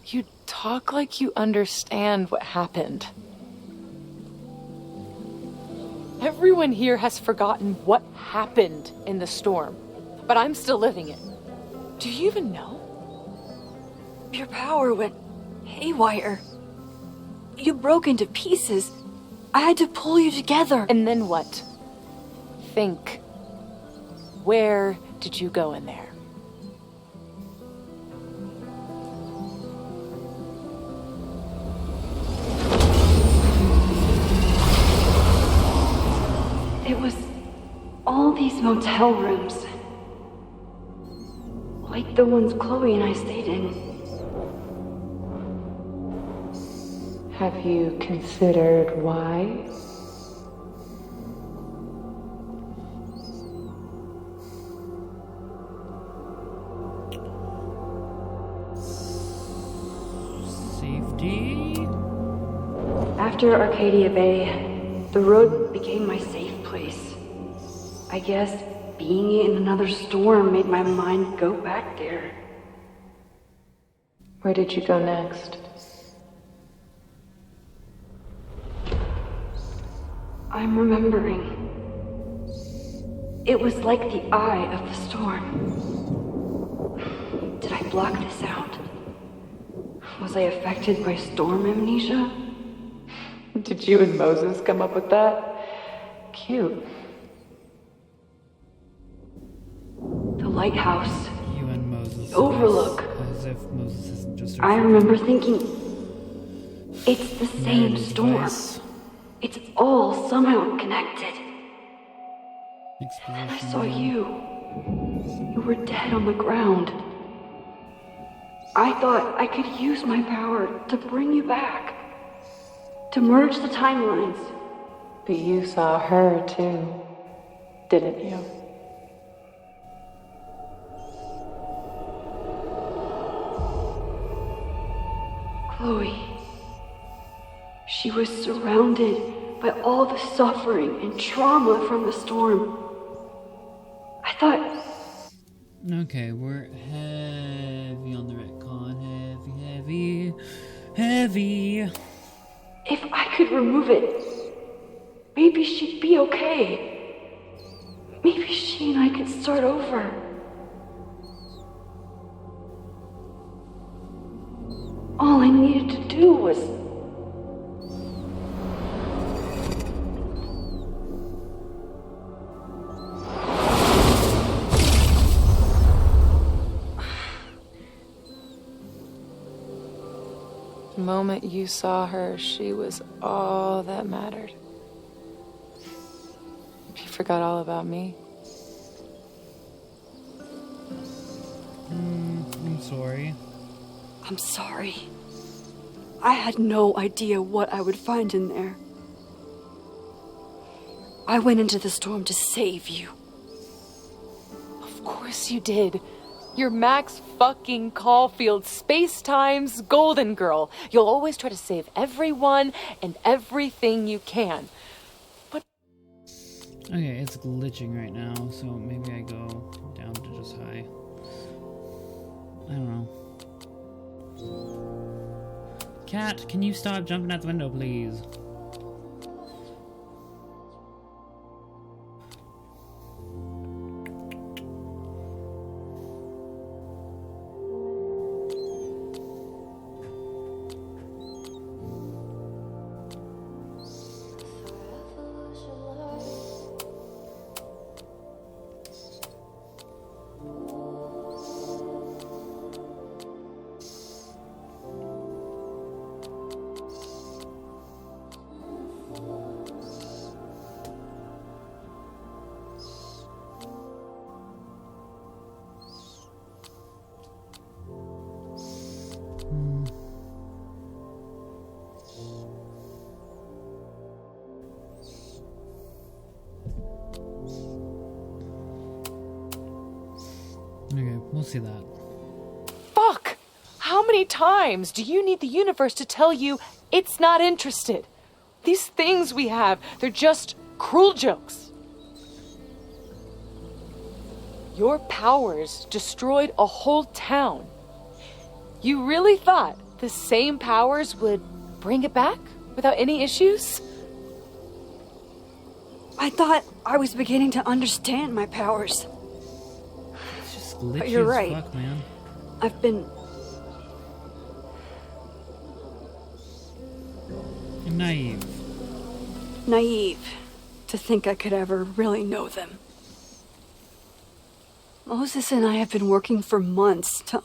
You talk like you understand what happened. Everyone here has forgotten what happened in the storm, but I'm still living it. Do you even know? Your power went haywire. You broke into pieces. I had to pull you together. And then what? Think. Where did you go in there? It was all these motel rooms. Like the ones Chloe and I stayed in. Have you considered why? Safety? After Arcadia Bay, the road became my safe place. I guess being in another storm made my mind go back there. Where did you go next? I'm remembering. It was like the eye of the storm. Did I block this out? Was I affected by storm amnesia? Did you and Moses come up with that? Cute. The lighthouse. You and Moses. The overlook. As if Moses isn't just. I remember thinking, it's the same narrative storm. device. It's all somehow connected. Exposition. I saw you. You were dead on the ground. I thought I could use my power to bring you back. To merge the timelines. But you saw her too, didn't you? Chloe. She was surrounded by all the suffering and trauma from the storm. I thought... Okay, we're heavy on the retcon. Heavy. if I could remove it, maybe she'd be okay. Maybe she and I could start over. All I needed to do was... The moment you saw her, she was all that mattered. You forgot all about me. I'm sorry. I'm sorry. I had no idea what I would find in there. I went into the storm to save you. Of course you did. You're Max fucking Caulfield, Space-Time's golden girl. You'll always try to save everyone and everything you can. But... Okay, it's glitching right now, so maybe I go down to just high. I don't know. Cat, can you stop jumping out the window, please? Okay, we'll see that. Fuck! How many times do you need the universe to tell you it's not interested? These things we have, they're just cruel jokes. Your powers destroyed a whole town. You really thought the same powers would bring it back without any issues? I thought I was beginning to understand my powers. It's just glitchy But you're as right. fuck, man. I've been naive to think I could ever really know them. Moses and I have been working for months to...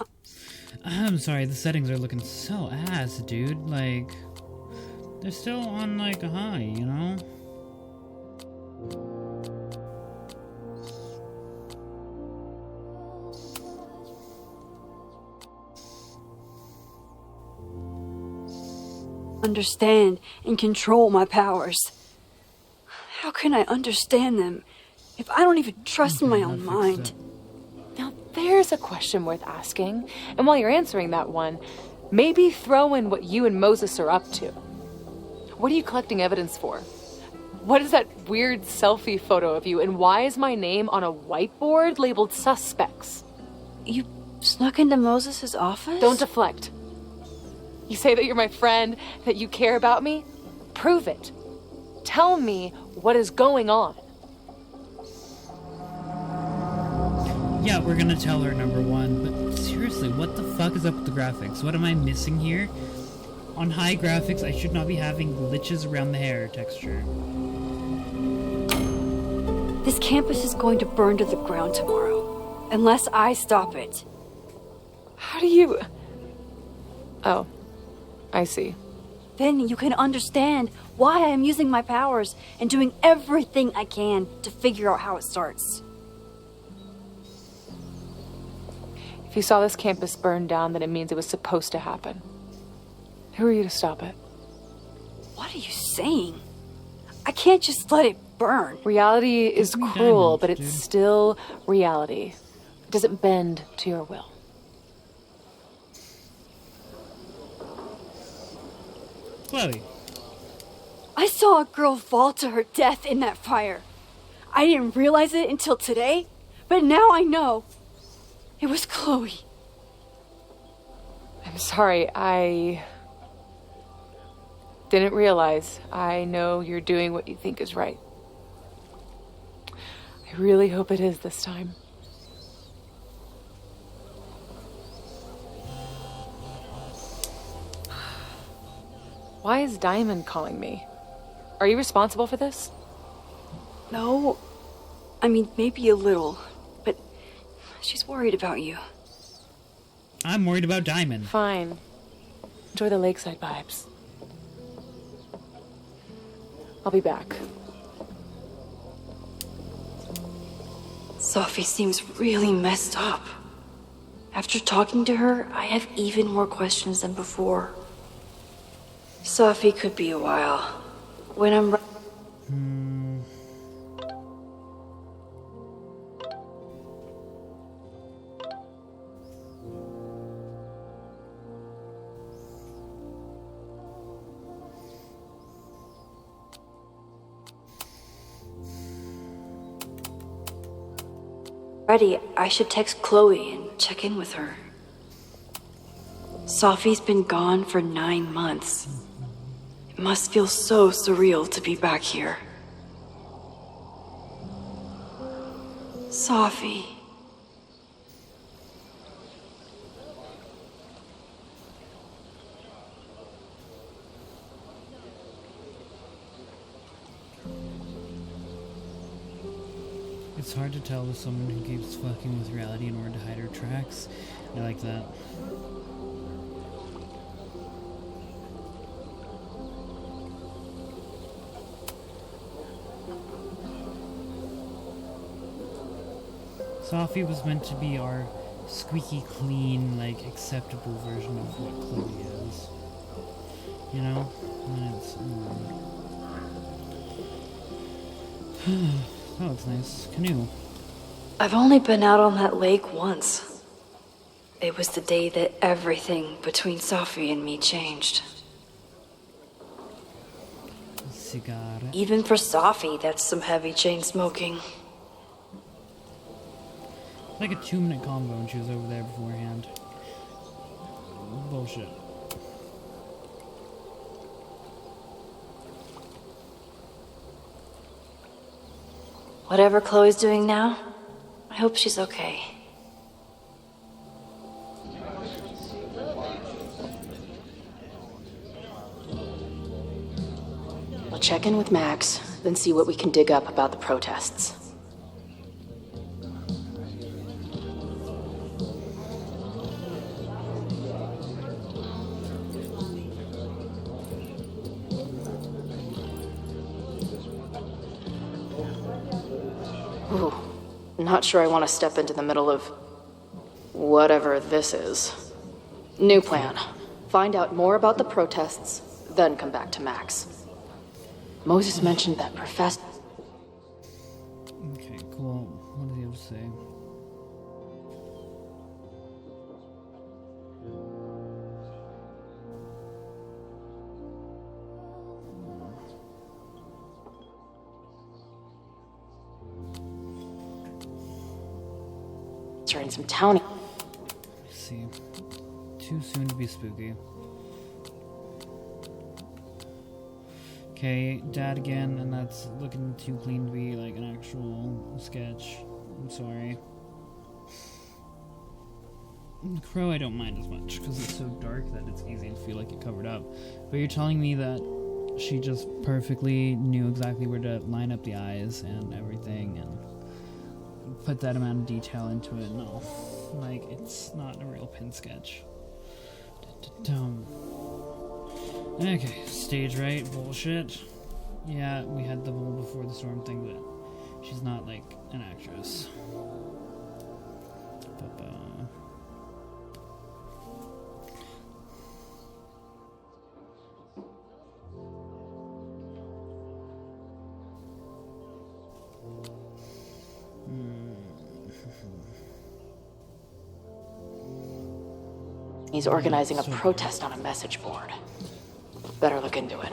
I'm sorry, the settings are looking so ass, dude. Like, they're still on, like, a high, you know? understand and control my powers. How can I understand them if I don't even trust my own mind? Now, there's a question worth asking. And while you're answering that one, maybe throw in what you and Moses are up to. What are you collecting evidence for? What is that weird selfie photo of you? And why is my name on a whiteboard labeled suspects? You snuck into Moses' office? Don't deflect. You say that you're my friend, that you care about me? Prove it. Tell me what is going on. Yeah, we're gonna tell her, number one, but seriously, what the fuck is up with the graphics? What am I missing here? On high graphics, I should not be having glitches around the hair texture. This campus is going to burn to the ground tomorrow, unless I stop it. How do you... Oh, I see. Then you can understand why I am using my powers and doing everything I can to figure out how it starts. If you saw this campus burn down, then it means it was supposed to happen. Who are you to stop it? What are you saying? I can't just let it burn. Reality is me cruel, diamonds, but it's dude. still reality. It doesn't bend to your will. Chloe. I saw a girl fall to her death in that fire. I didn't realize it until today, but now I know. It was Chloe. I'm sorry, I didn't realize. I know you're doing what you think is right. I really hope it is this time. Why is Diamond calling me? Are you responsible for this? No, I mean, maybe a little, but she's worried about you. I'm worried about Diamond. Fine. Enjoy the lakeside vibes. I'll be back. Sophie seems really messed up. After talking to her, I have even more questions than before. Sophie could be a while. When I'm... ready, I should text Chloe and check in with her. Sophie's been gone for 9 months. It must feel so surreal to be back here. Sophie. It's hard to tell with someone who keeps fucking with reality in order to hide her tracks. I like that. Sophie was meant to be our squeaky clean, like, acceptable version of what Chloe is. You know? And it's... that looks nice. Canoe. I've only been out on that lake once. It was the day that everything between Sophie and me changed. Cigar. Even for Sophie, that's some heavy chain smoking. Like a 2-minute combo and she was over there beforehand. Bullshit. Whatever Chloe's doing now, I hope she's okay. We'll check in with Max, then see what we can dig up about the protests. Ooh, not sure I want to step into the middle of whatever this is. New plan. Find out more about the protests, then come back to Max. Moses mentioned that professor... Okay, cool. What does he have to say? in some townie. Let's see. Too soon to be spooky. Okay, Dad again, and that's looking too clean to be like an actual sketch. I'm sorry. Crow I don't mind as much, because it's so dark that it's easy to feel like it covered up. But you're telling me that she just perfectly knew exactly where to line up the eyes and everything, and put that amount of detail into it? No. Like, it's not a real pin sketch. Okay, stage right, bullshit. Yeah, we had the whole before the storm thing, but she's not, like, an actress. He's organizing a protest on a message board. Better look into it.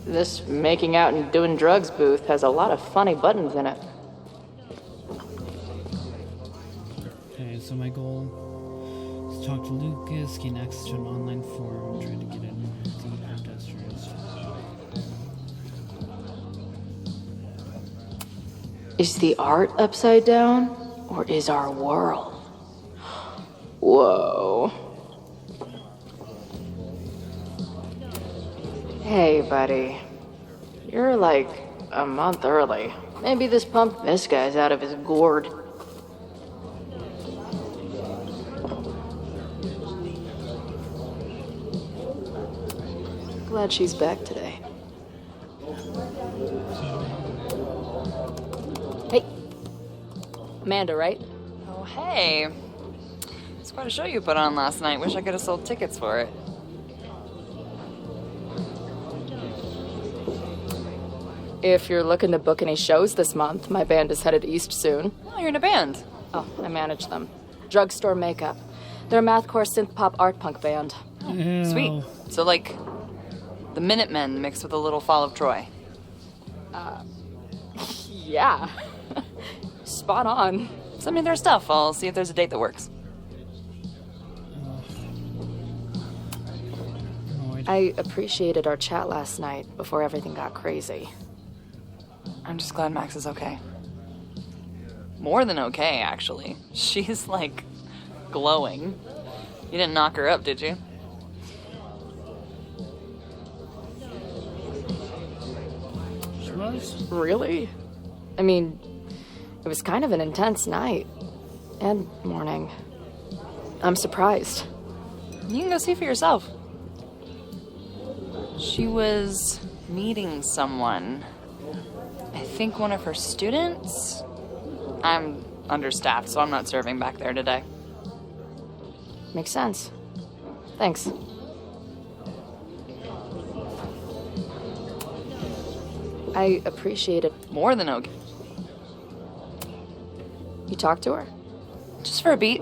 This making out and doing drugs booth has a lot of funny buttons in it. Okay, so my goal is to talk to Lucas, gain access to an online forum, try to get in with the protesters. Is the art upside down, or is our world? Whoa. Hey, buddy. You're like a month early. Maybe this guy's out of his gourd. Glad she's back today. Hey. Amanda, right? Oh, hey. It's quite a show you put on last night. Wish I could have sold tickets for it. If you're looking to book any shows this month, my band is headed east soon. Oh, you're in a band. Oh, I manage them. Drugstore Makeup. They're a mathcore synth-pop art punk band. Ew. Sweet. So, like, the Minutemen mixed with a little Fall of Troy. Yeah. Spot on. Send me their stuff. I'll see if there's a date that works. I appreciated our chat last night before everything got crazy. I'm just glad Max is okay. More than okay, actually. She's, like, glowing. You didn't knock her up, did you? She was? Really? I mean, it was kind of an intense night. And morning. I'm surprised. You can go see for yourself. She was meeting someone. I think one of her students? I'm understaffed, so I'm not serving back there today. Makes sense. Thanks. I appreciate it. More than okay. You talked to her? Just for a beat.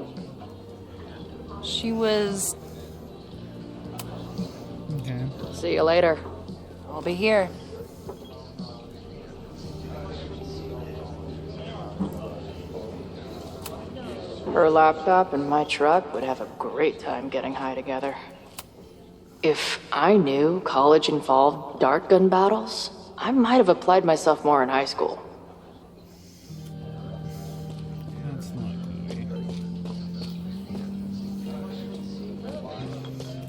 She was... Okay. See you later. I'll be here. Her laptop and my truck would have a great time getting high together. If I knew college involved dart gun battles, I might have applied myself more in high school. That's not Chloe.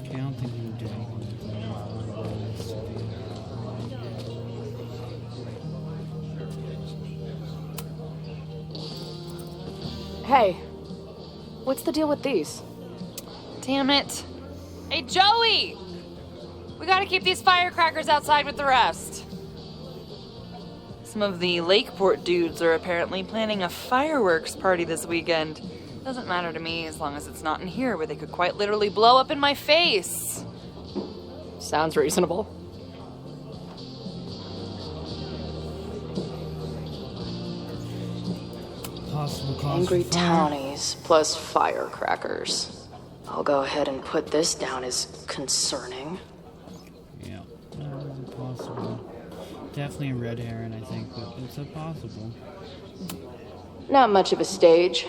Okay, I don't think we would do anything. Hey, what's the deal with these? Damn it. Hey, Joey! We gotta keep these firecrackers outside with the rest. Some of the Lakeport dudes are apparently planning a fireworks party this weekend. Doesn't matter to me as long as it's not in here where they could quite literally blow up in my face. Sounds reasonable. Possible cause Angry for fire. townies plus firecrackers. I'll go ahead and put this down as concerning. Yeah, possible. Definitely a red herring, I think, but it's a possible. Not much of a stage.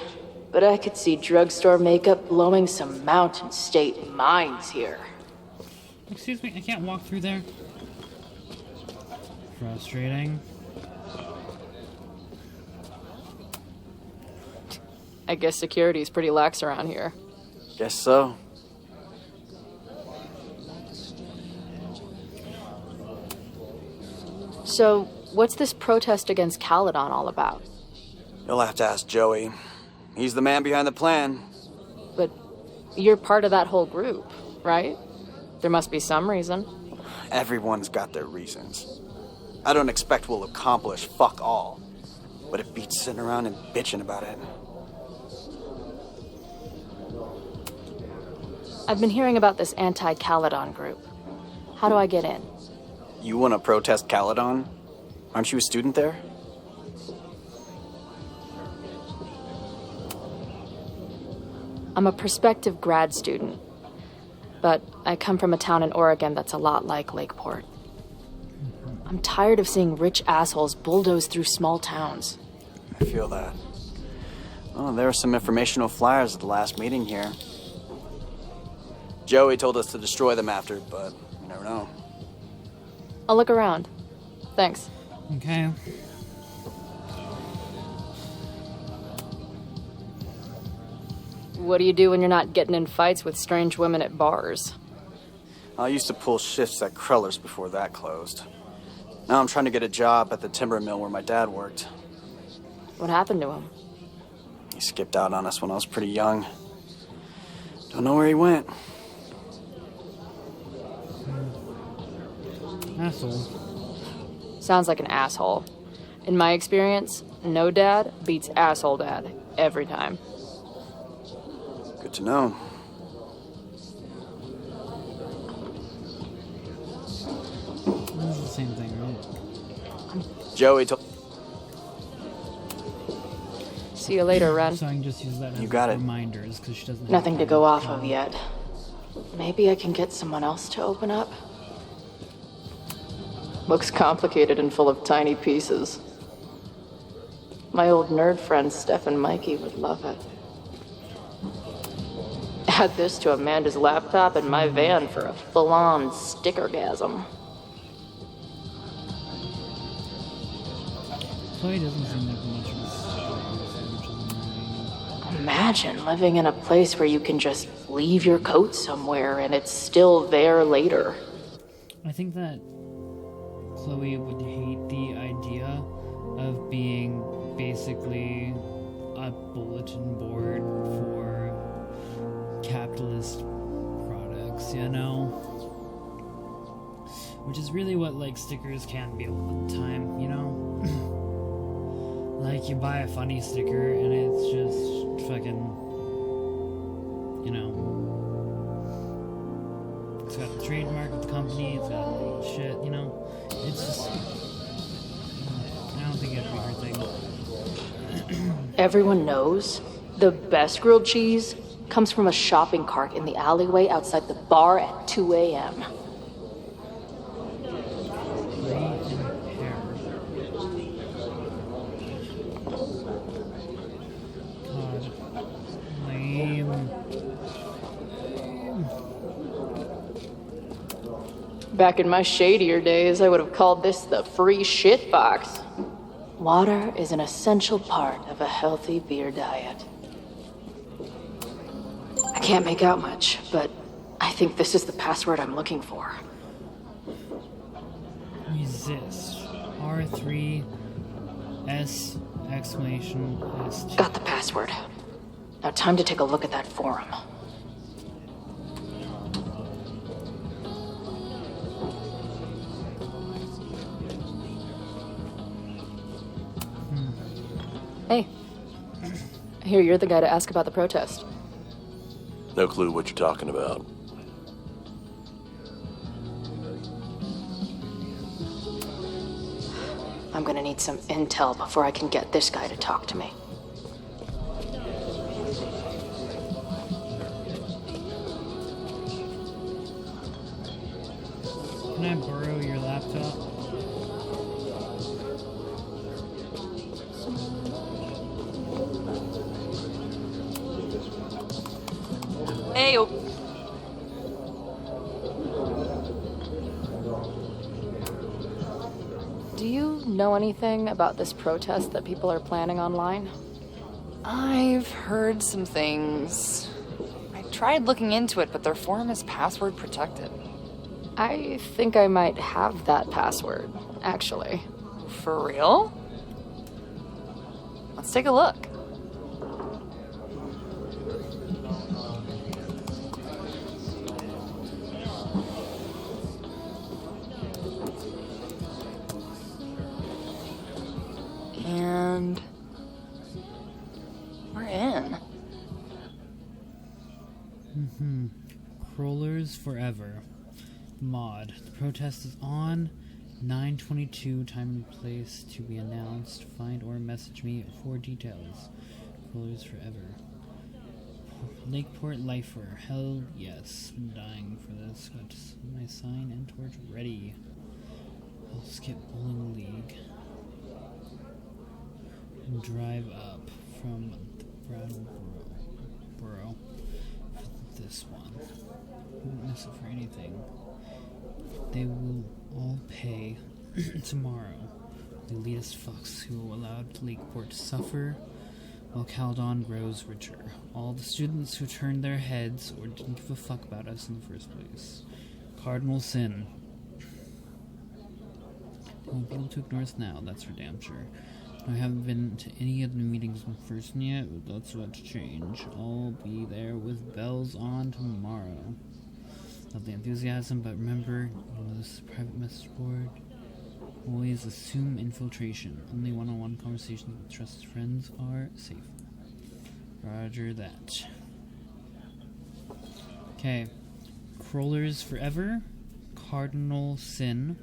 but I could see drugstore makeup blowing some Mountain State minds here. Excuse me, I can't walk through there. Frustrating. I guess security's pretty lax around here. Guess so. So, what's this protest against Caledon all about? You'll have to ask Joey. He's the man behind the plan. But you're part of that whole group, right? There must be some reason. Everyone's got their reasons. I don't expect we'll accomplish fuck all, but it beats sitting around and bitching about it. I've been hearing about this anti-Caledon group. How do I get in? You want to protest Caledon? Aren't you a student there? I'm a prospective grad student, but I come from a town in Oregon that's a lot like Lakeport. I'm tired of seeing rich assholes bulldoze through small towns. I feel that. Oh, there were some informational flyers at the last meeting here. Joey told us to destroy them after, but you never know. I'll look around. Thanks. Okay. What do you do when you're not getting in fights with strange women at bars? I used to pull shifts at Kreller's before that closed. Now I'm trying to get a job at the timber mill where my dad worked. What happened to him? He skipped out on us when I was pretty young. Don't know where he went. Asshole. Sounds like an asshole. In my experience, no dad beats asshole dad every time. Good to know. This is the same thing, right? Joey told... See you later, Ren. So I can just use that You as got it. reminders because she doesn't. Nothing to have go off of yet. Maybe I can get someone else to open up? Looks complicated and full of tiny pieces. My old nerd friends Steph and Mikey would love it. Add this to Amanda's laptop and my van for a full-on stickergasm. Chloe doesn't seem like much of a stalker, which is annoying. Imagine living in a place where you can just leave your coat somewhere and it's still there later. I think that Chloe would hate the idea of being basically a bulletin board for capitalist products, you know? Which is really what, like, stickers can be a lot of the time, you know? Like, you buy a funny sticker and it's just fucking, you know, it's got the trademark of the company, it's got shit, you know? It's just, I don't think it'd be her thing. Everyone knows the best grilled cheese comes from a shopping cart in the alleyway outside the bar at 2 a.m. Back in my shadier days, I would have called this the free shit box. Water is an essential part of a healthy beer diet. I can't make out much, but I think this is the password I'm looking for. Resist. R3 S exclamation S. Got the password. Now time to take a look at that forum. Hey. I hear you're the guy to ask about the protest. No clue what you're talking about. I'm gonna need some intel before I can get this guy to talk to me. Can I borrow your laptop? Do you know anything about this protest that people are planning online? I've heard some things. I tried looking into it, but their forum is password protected. I think I might have that password, actually. For real? Let's take a look. And we're in. Crawlers Forever. Mod. The protest is on. 9:22 time and place to be announced. Find or message me for details. Crawlers Forever. Lakeport Lifer. Hell yes. I'm dying for this. Got my sign and torch ready. I'll skip Bowling League. And drive up from the Brattleboro for this one. Won't miss it for anything. They will all pay tomorrow. The elitist fucks who allowed Lakeport to suffer while Caledon grows richer. All the students who turned their heads or didn't give a fuck about us in the first place. Cardinal sin. They won't be able to ignore us now, that's for damn sure. I haven't been to any of the meetings in person yet, but that's about to change. I'll be there with bells on tomorrow. Love the enthusiasm, but remember, this is a private message board. Always assume infiltration. Only one-on-one conversations with trusted friends are safe. Roger that. Okay. Crawlers Forever. Cardinal Sin.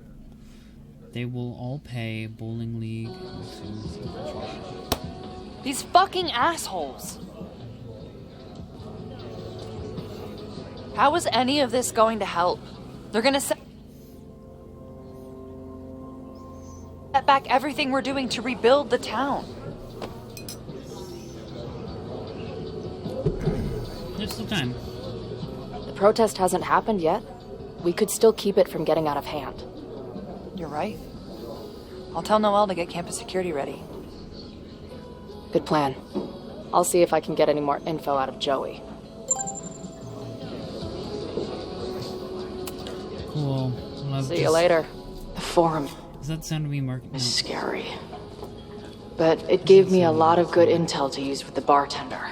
They will all pay. Bowling League. These fucking assholes! How is any of this going to help? They're gonna set back everything we're doing to rebuild the town. There's still time. The protest hasn't happened yet. We could still keep it from getting out of hand. You're right. I'll tell Noelle to get campus security ready. Good plan. I'll see if I can get any more info out of Joey. Cool. See you later. The forum Does that sound to be market? is scary. But it gave me a lot of good intel to use with the bartender.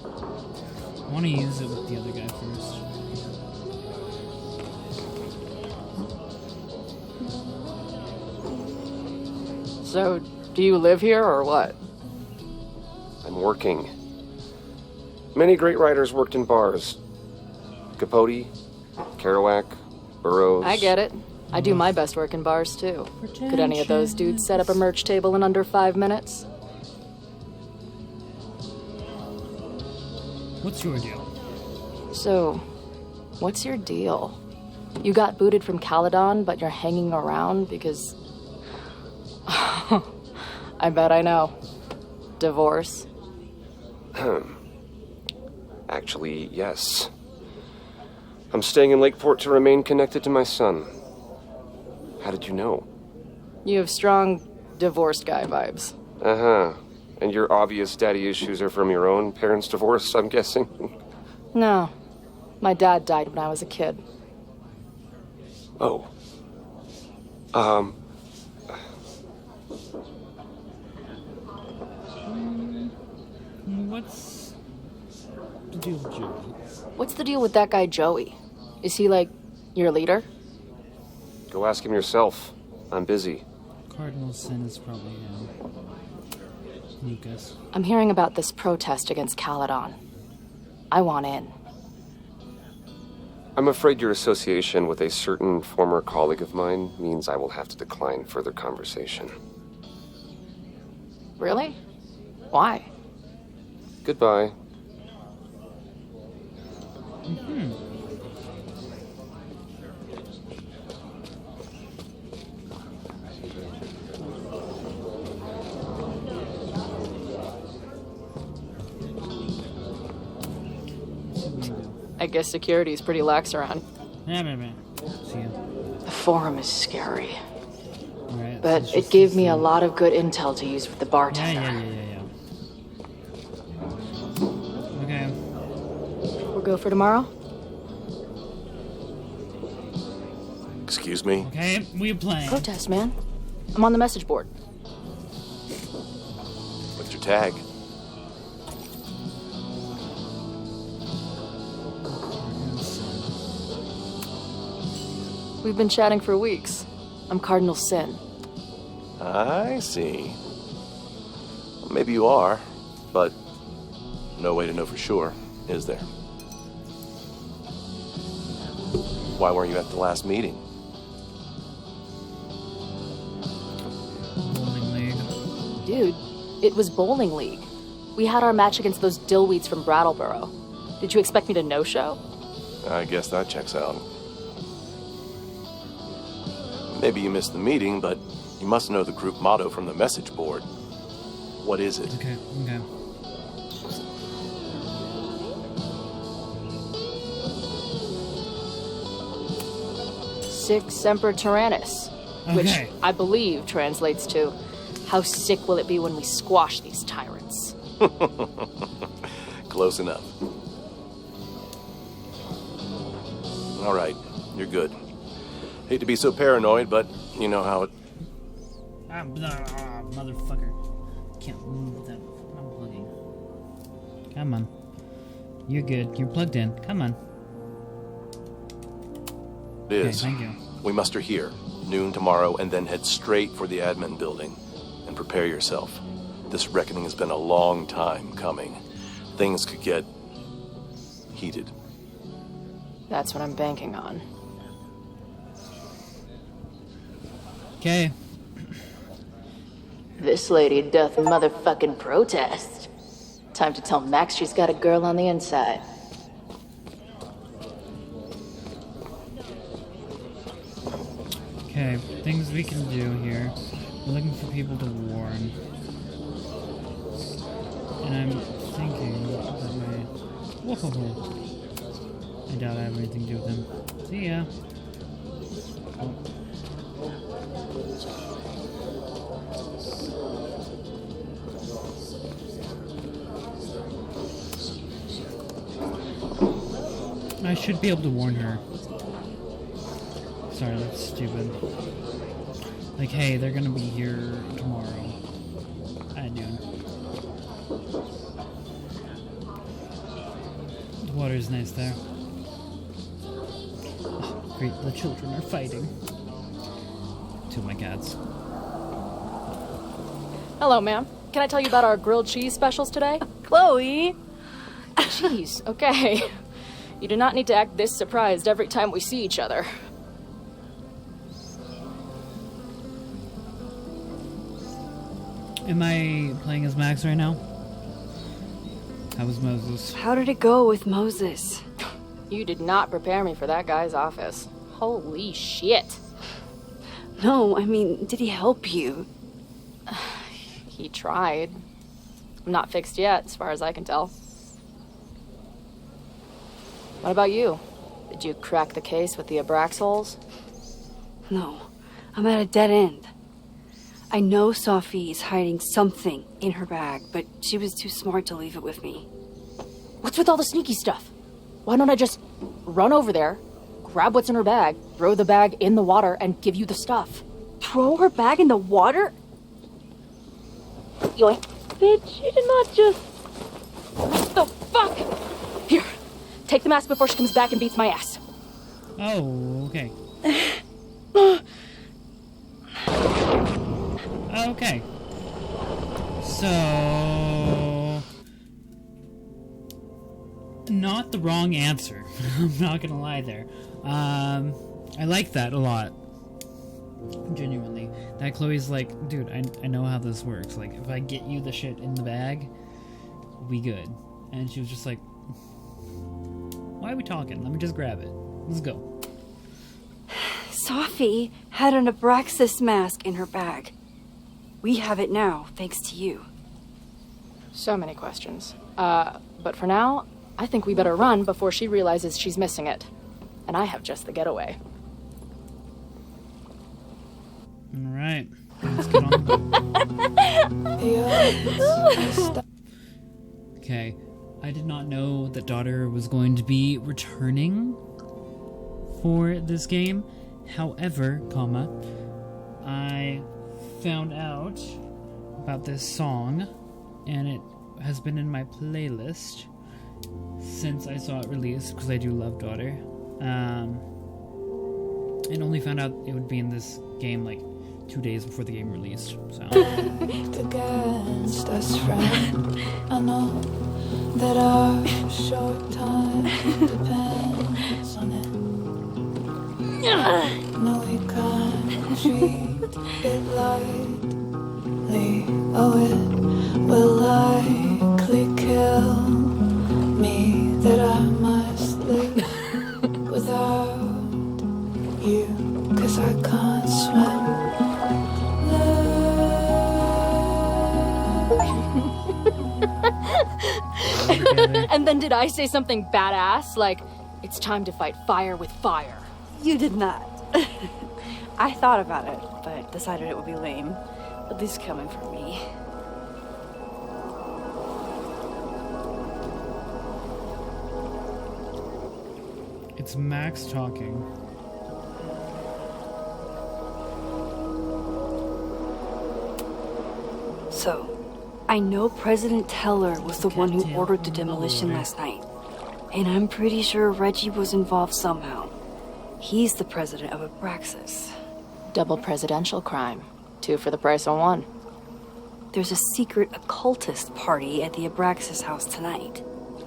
I want to use it with the other guy first. So, do you live here or what? I'm working. Many great writers worked in bars. Capote, Kerouac, Burroughs. I get it. I do my best work in bars, too. Could any of those dudes set up a merch table in under 5 minutes? What's your deal? So, what's your deal? You got booted from Caledon, but you're hanging around because... I bet I know. Divorce? Actually, yes. I'm staying in Lakeport to remain connected to my son. How did you know? You have strong divorced guy vibes. Uh-huh. And your obvious daddy issues are from your own parents' divorce, I'm guessing? No. My dad died when I was a kid. Oh. What's the deal with Joey? What's the deal with that guy Joey? Is he, like, your leader? Go ask him yourself. I'm busy. Cardinal Sin is probably him. Lucas. I'm hearing about this protest against Caledon. I want in. I'm afraid your association with a certain former colleague of mine means I will have to decline further conversation. Really? Why? Goodbye. I guess security's pretty lax around. See ya. The forum is scary. but it gave me a lot of good intel to use with the bartender. Yeah. Okay. We'll go for tomorrow? Excuse me? Okay, we're playing. Protest, man. I'm on the message board. What's your tag? We've been chatting for weeks. I'm Cardinal Sin. I see. Maybe you are, but no way to know for sure, is there? Why weren't you at the last meeting? Bowling league. Dude, it was bowling league. We had our match against those dillweeds from Brattleboro. Did you expect me to no-show? I guess that checks out. Maybe you missed the meeting, but you must know the group motto from the message board. What is it? Okay. Sic Semper Tyrannis, which Okay. I believe translates to, how sick will it be when we squash these tyrants? Close enough. All right, you're good. Hate to be so paranoid, but you know how it... Motherfucker. Can't move that. I'm plugging. Come on. You're good. You're plugged in. Come on. is. Okay, thank you. We muster here, noon tomorrow, and then head straight for the admin building. And prepare yourself. This reckoning has been a long time coming. Things could get heated. That's what I'm banking on. Okay. This lady doth motherfucking protest. Time to tell Max she's got a girl on the inside. Okay, things we can do here. We're looking for people to warn. And I'm thinking that my... Whoa. I doubt I have anything to do with him. See ya. Oh. I should be able to warn her. Sorry, that's stupid. Like, hey, they're gonna be here tomorrow at noon. The water's nice there. Oh, great, the children are fighting. Two of my cats. Hello, ma'am. Can I tell you about our grilled cheese specials today? Chloe! Jeez, okay. You do not need to act this surprised every time we see each other. Am I playing as Max right now? How was Moses? How did it go with Moses? You did not prepare me for that guy's office. Holy shit. No, I mean, did he help you? He tried. I'm not fixed yet, as far as I can tell. What about you? Did you crack the case with the Abraxholes? No, I'm at a dead end. I know Sophie is hiding something in her bag, but she was too smart to leave it with me. What's with all the sneaky stuff? Why don't I just run over there, grab what's in her bag, throw the bag in the water, and give you the stuff? Throw her bag in the water? Yoink. Bitch, you did not just... What the fuck? Here, take the mask before she comes back and beats my ass. Oh, okay. Okay. So... Not the wrong answer. I'm not gonna lie there. I like that a lot. Genuinely. That Chloe's like, dude, I know how this works. Like, if I get you the shit in the bag, we good. And she was just like, why are we talking? Let me just grab it. Let's go. Sophie had an Abraxas mask in her bag. We have it now, thanks to you. So many questions. But for now, I think we better run before she realizes she's missing it. And I have just the getaway. Alright. Okay, I did not know that daughter was going to be returning for this game. However, I found out about this song, and it has been in my playlist since I saw it released, because I do love Daughter. And only found out it would be in this game like 2 days before the game released. So against us, friend. I know that our short time depends on it. No, we can't treat it lightly. Oh, it will likely kill me that I must live without you, 'cause I can't swim. And then did I say something badass? Like, it's time to fight fire with fire. You did not. I thought about it, but decided it would be lame. At least coming from me. it's Max talking. So, I know President Teller was the one who ordered the demolition last night. And I'm pretty sure Reggie was involved somehow. He's the president of Abraxas. Double presidential crime. 2 for the price of 1. There's a secret occultist party at the Abraxas house tonight.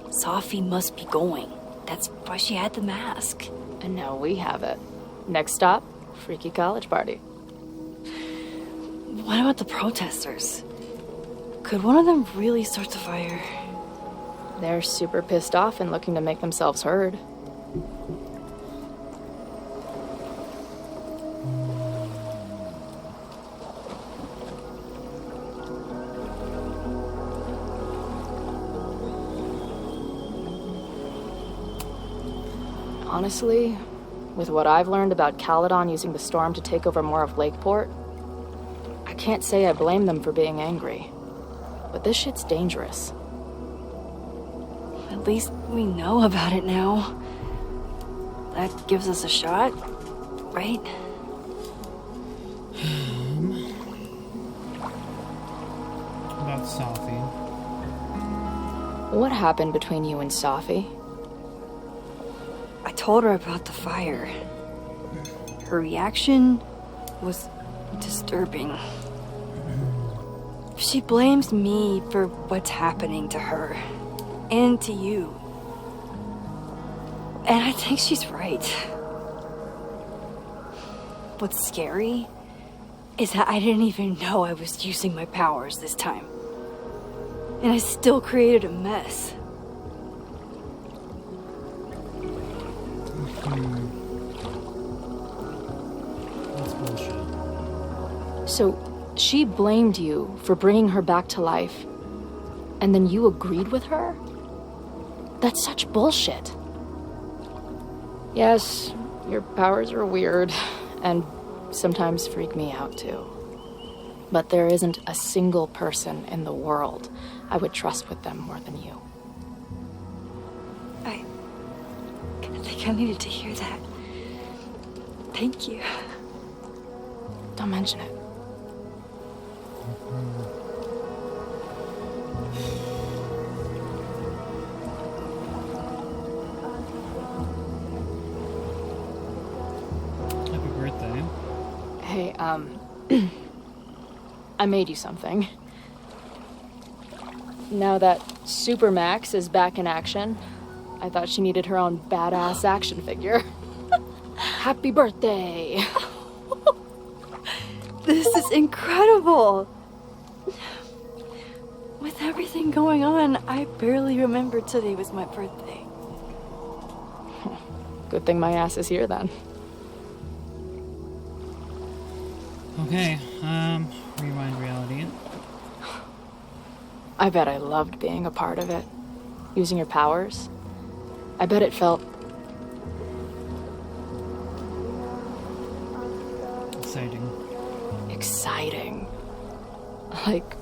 Sophie must be going. That's why she had the mask. And now we have it. Next stop, freaky college party. What about the protesters? Could one of them really start the fire? They're super pissed off and looking to make themselves heard. Honestly, with what I've learned about Caledon using the storm to take over more of Lakeport, I can't say I blame them for being angry. But this shit's dangerous. At least we know about it now. That gives us a shot, right? About Sophie. What happened between you and Sophie? I told her about the fire. Her reaction was disturbing. She blames me for what's happening to her. And to you. And I think she's right. What's scary is that I didn't even know I was using my powers this time. And I still created a mess. That's bullshit. So, she blamed you for bringing her back to life, and then you agreed with her? That's such bullshit. Yes, your powers are weird, and sometimes freak me out too. But there isn't a single person in the world I would trust with them more than you. I think I needed to hear that. Thank you. Don't mention it. Happy birthday. Hey, I made you something. Now that Super Max is back in action, I thought she needed her own badass action figure. Happy birthday! This is incredible! With everything going on, I barely remembered today was my birthday. Good thing my ass is here then. Okay, rewind reality. I bet I loved being a part of it. Using your powers. I bet it felt Exciting. exciting. Like,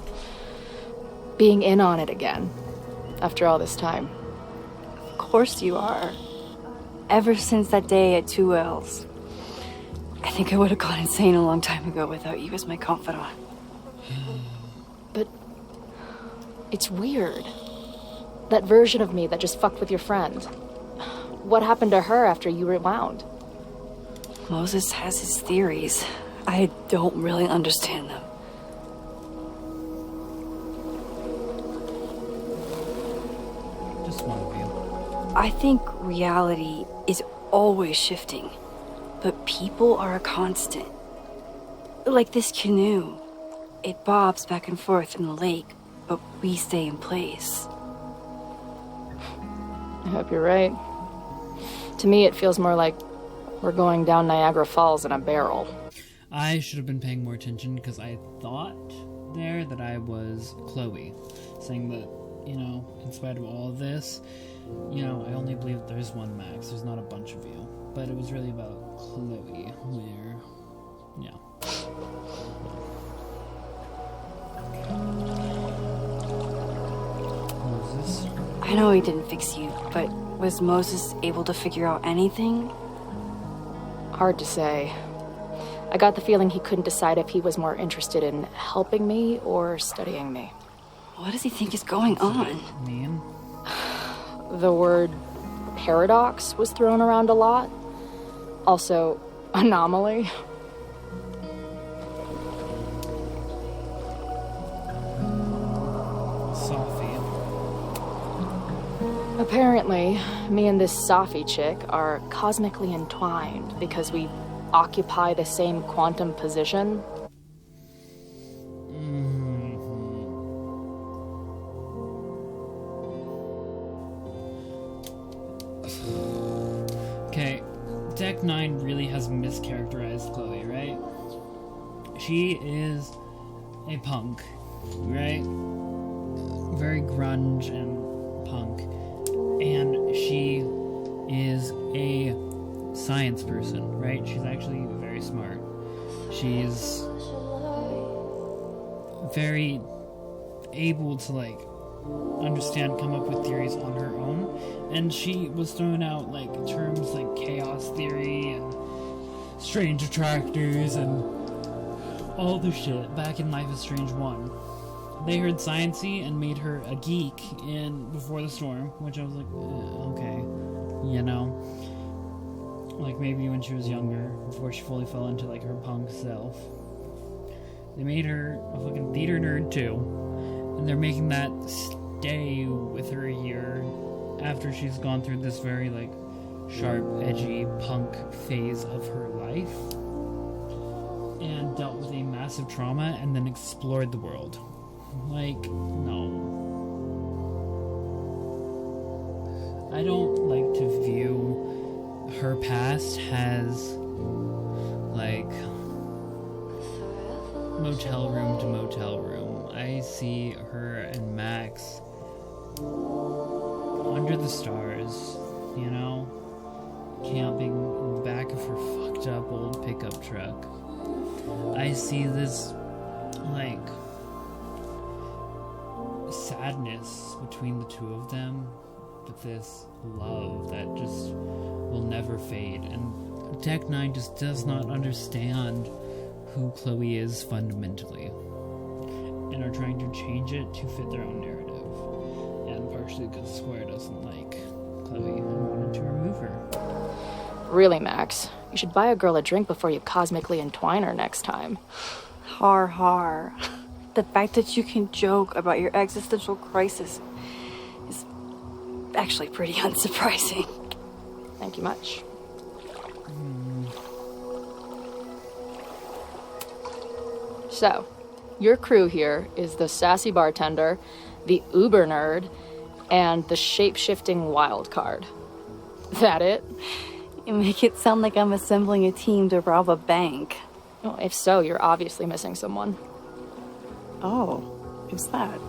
being in on it again, after all this time. Of course you are. Ever since that day at 2L's. I think I would have gone insane a long time ago without you as my confidant. But it's weird. That version of me that just fucked with your friend. What happened to her after you rewound? Moses has his theories. I don't really understand them. Just one of you. I think reality is always shifting, but people are a constant. Like this canoe. It bobs back and forth in the lake, but we stay in place. I hope you're right. To me, it feels more like we're going down Niagara Falls in a barrel. I should have been paying more attention because I thought there that I was Chloe, saying that, in spite of all of this, I only believe that there's one Max. There's not a bunch of you. But it was really about Chloe, where, Moses. I know he didn't fix you, but was Moses able to figure out anything? Hard to say. I got the feeling he couldn't decide if he was more interested in helping me or studying me. What does he think is going on? Man. The word paradox was thrown around a lot. Also, anomaly. Sophie. Apparently, me and this Safi chick are cosmically entwined because we occupy the same quantum position. Okay, Deck 9 really has mischaracterized Chloe, right? She is a punk, right? Very grunge and punk. And she is a science person, right? She's actually very smart. She's very able to, understand, come up with theories on her own. And she was throwing out, terms like chaos theory and strange attractors and all the shit back in Life is Strange 1. They heard sciencey and made her a geek in Before the Storm, which I was like, okay, maybe when she was younger, before she fully fell into, her punk self. They made her a fucking theater nerd, too. And they're making that stay with her a year after she's gone through this very, sharp, edgy punk phase of her life. And dealt with a massive trauma and then explored the world. No. I don't like to view her past as, motel room to motel room. I see her and Max under the stars, camping in the back of her fucked up old pickup truck. I see this, sadness between the two of them, but this love that just will never fade. And Deck 9 just does not understand who Chloe is fundamentally, and are trying to change it to fit their own narrative. And partially because Square doesn't like Chloe and wanted to remove her. Really, Max, you should buy a girl a drink before you cosmically entwine her next time. Har har. The fact that you can joke about your existential crisis is actually pretty unsurprising. Thank you much. So, your crew here is the sassy bartender, the uber nerd, and the shape-shifting wild card. That it? You make it sound like I'm assembling a team to rob a bank. Well, if so, you're obviously missing someone. Oh, who's that?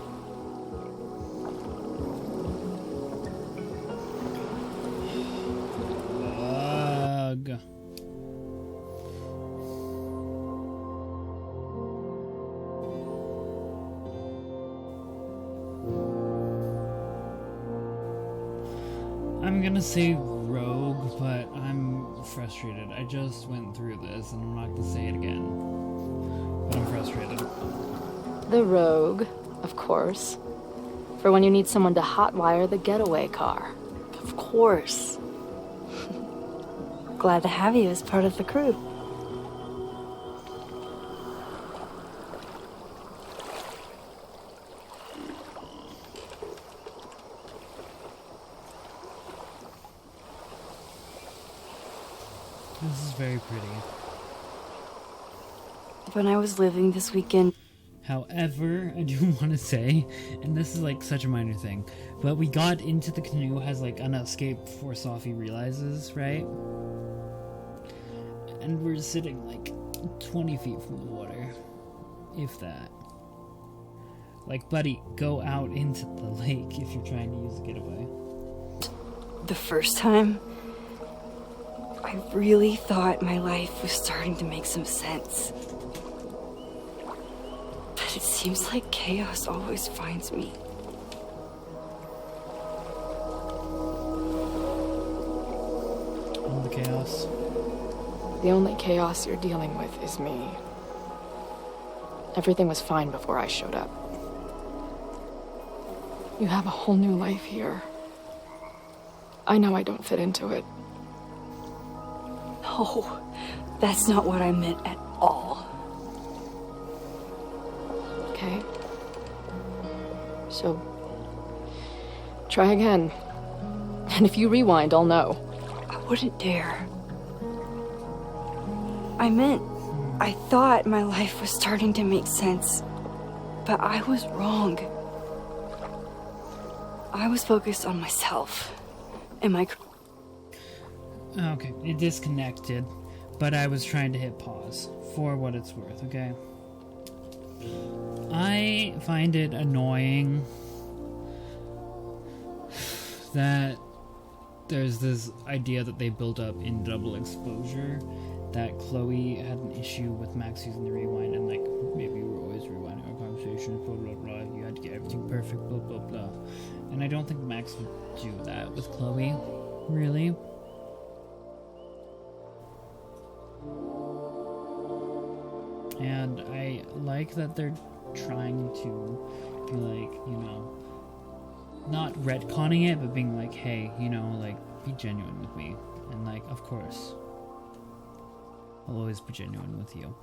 Ugh. I'm gonna say rogue, but I'm frustrated. I just went through this, and I'm not gonna say it again. But I'm frustrated. The rogue, of course. For when you need someone to hotwire the getaway car. Of course. Glad to have you as part of the crew. This is very pretty. When I was living this weekend... However, I do want to say, and this is like such a minor thing, but we got into the canoe as like an escape before Sophie realizes, right? And we're sitting like 20 feet from the water, if that. Like, buddy, go out into the lake if you're trying to use a getaway. The first time, I really thought my life was starting to make some sense. But it seems like chaos always finds me. All the chaos. The only chaos you're dealing with is me. Everything was fine before I showed up. You have a whole new life here. I know I don't fit into it. No, that's not what I meant at all. Okay? So, try again. And if you rewind, I'll know. I wouldn't dare. I thought my life was starting to make sense, but I was wrong. I was focused on myself and my... Okay, it disconnected, but I was trying to hit pause, for what it's worth, okay? I find it annoying that there's this idea that they built up in Double Exposure that Chloe had an issue with Max using the rewind, and like, maybe we're always rewinding our conversations, blah blah blah, you had to get everything perfect, blah blah blah. And I don't think Max would do that with Chloe, really. And I like that they're trying to be like, you know, not retconning it, but being like, hey, you know, like, be genuine with me. And like, of course, I'll always be genuine with you.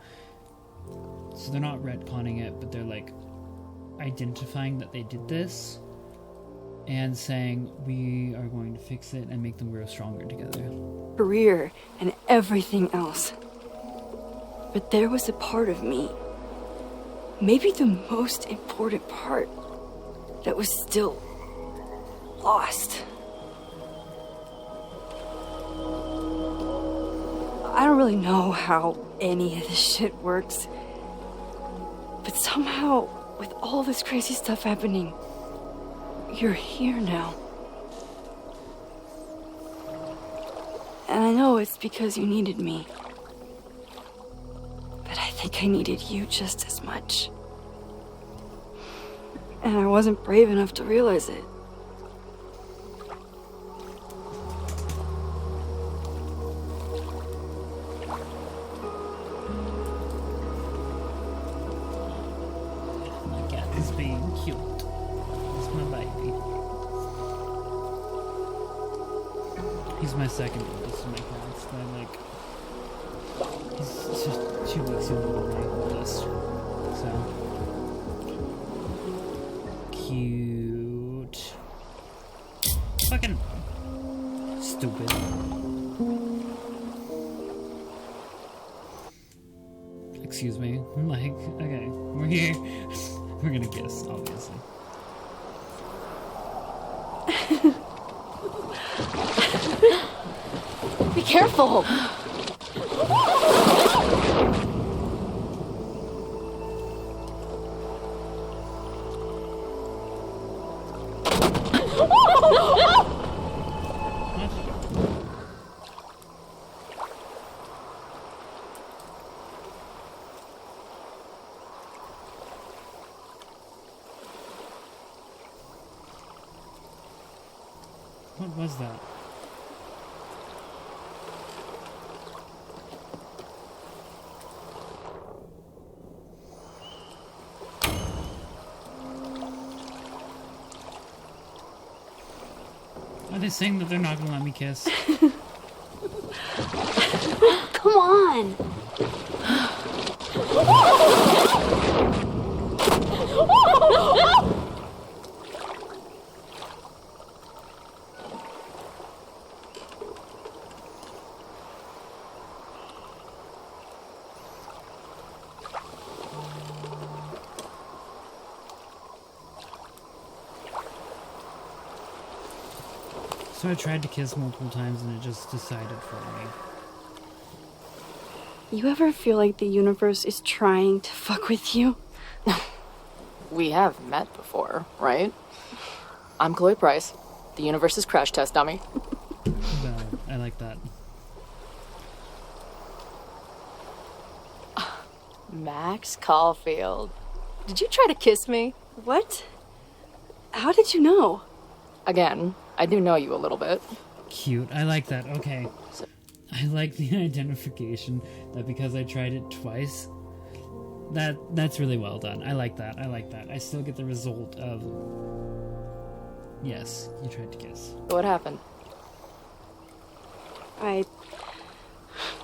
So they're not retconning it, but they're like identifying that they did this and saying, we are going to fix it and make them grow stronger together. Career and everything else. But there was a part of me, maybe the most important part, that was still lost. I don't really know how any of this shit works, but somehow, with all this crazy stuff happening, you're here now. And I know it's because you needed me. But I think I needed you just as much. And I wasn't brave enough to realize it. My cat is being cute. It's my baby. He's my second oldest of my cats. They're like... He's just 2 weeks younger than my oldest. So... Cute. Fucking... Stupid. Excuse me. I'm like, okay, we're here. We're gonna kiss, obviously. Be careful! What was that? they saying that they're not gonna let me kiss? Come on! So I tried to kiss multiple times and it just decided for me. You ever feel like the universe is trying to fuck with you? We have met before, right? I'm Chloe Price, the universe's crash test dummy. Well, I like that. Max Caulfield. Did you try to kiss me? What? How did you know? Again, I do know you a little bit. Cute. I like that. Okay. I like the identification that because I tried it twice, that's really well done. I like that. I like that. I still get the result of yes, you tried to kiss. What happened? I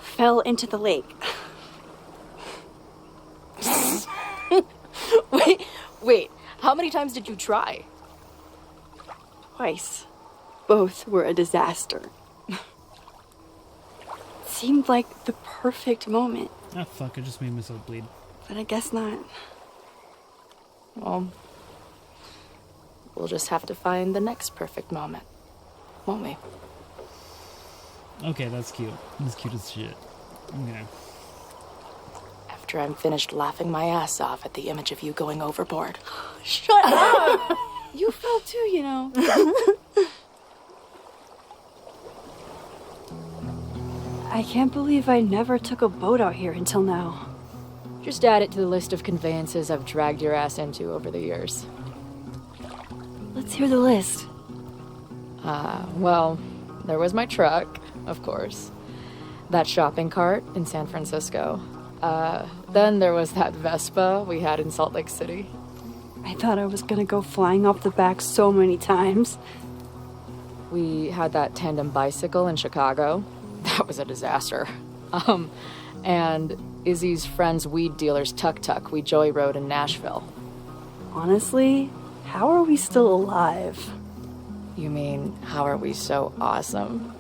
fell into the lake. Wait. How many times did you try? Twice. Both were a disaster. Seemed like the perfect moment, Oh fuck, I just made myself bleed. but I guess not. Well, we'll just have to find the next perfect moment, won't we? Okay, that's cute. That's cute as shit. Okay. After I'm finished laughing my ass off at the image of you going overboard. Shut up! You fell too, you know. I can't believe I never took a boat out here until now. Just add it to the list of conveyances I've dragged your ass into over the years. Let's hear the list. Well, there was my truck, of course. That shopping cart in San Francisco. Then there was that Vespa we had in Salt Lake City. I thought I was gonna go flying off the back so many times. We had that tandem bicycle in Chicago. That was a disaster. And Izzy's friend's weed dealer's tuk-tuk we joyrode in Nashville. Honestly, how are we still alive? You mean, how are we so awesome?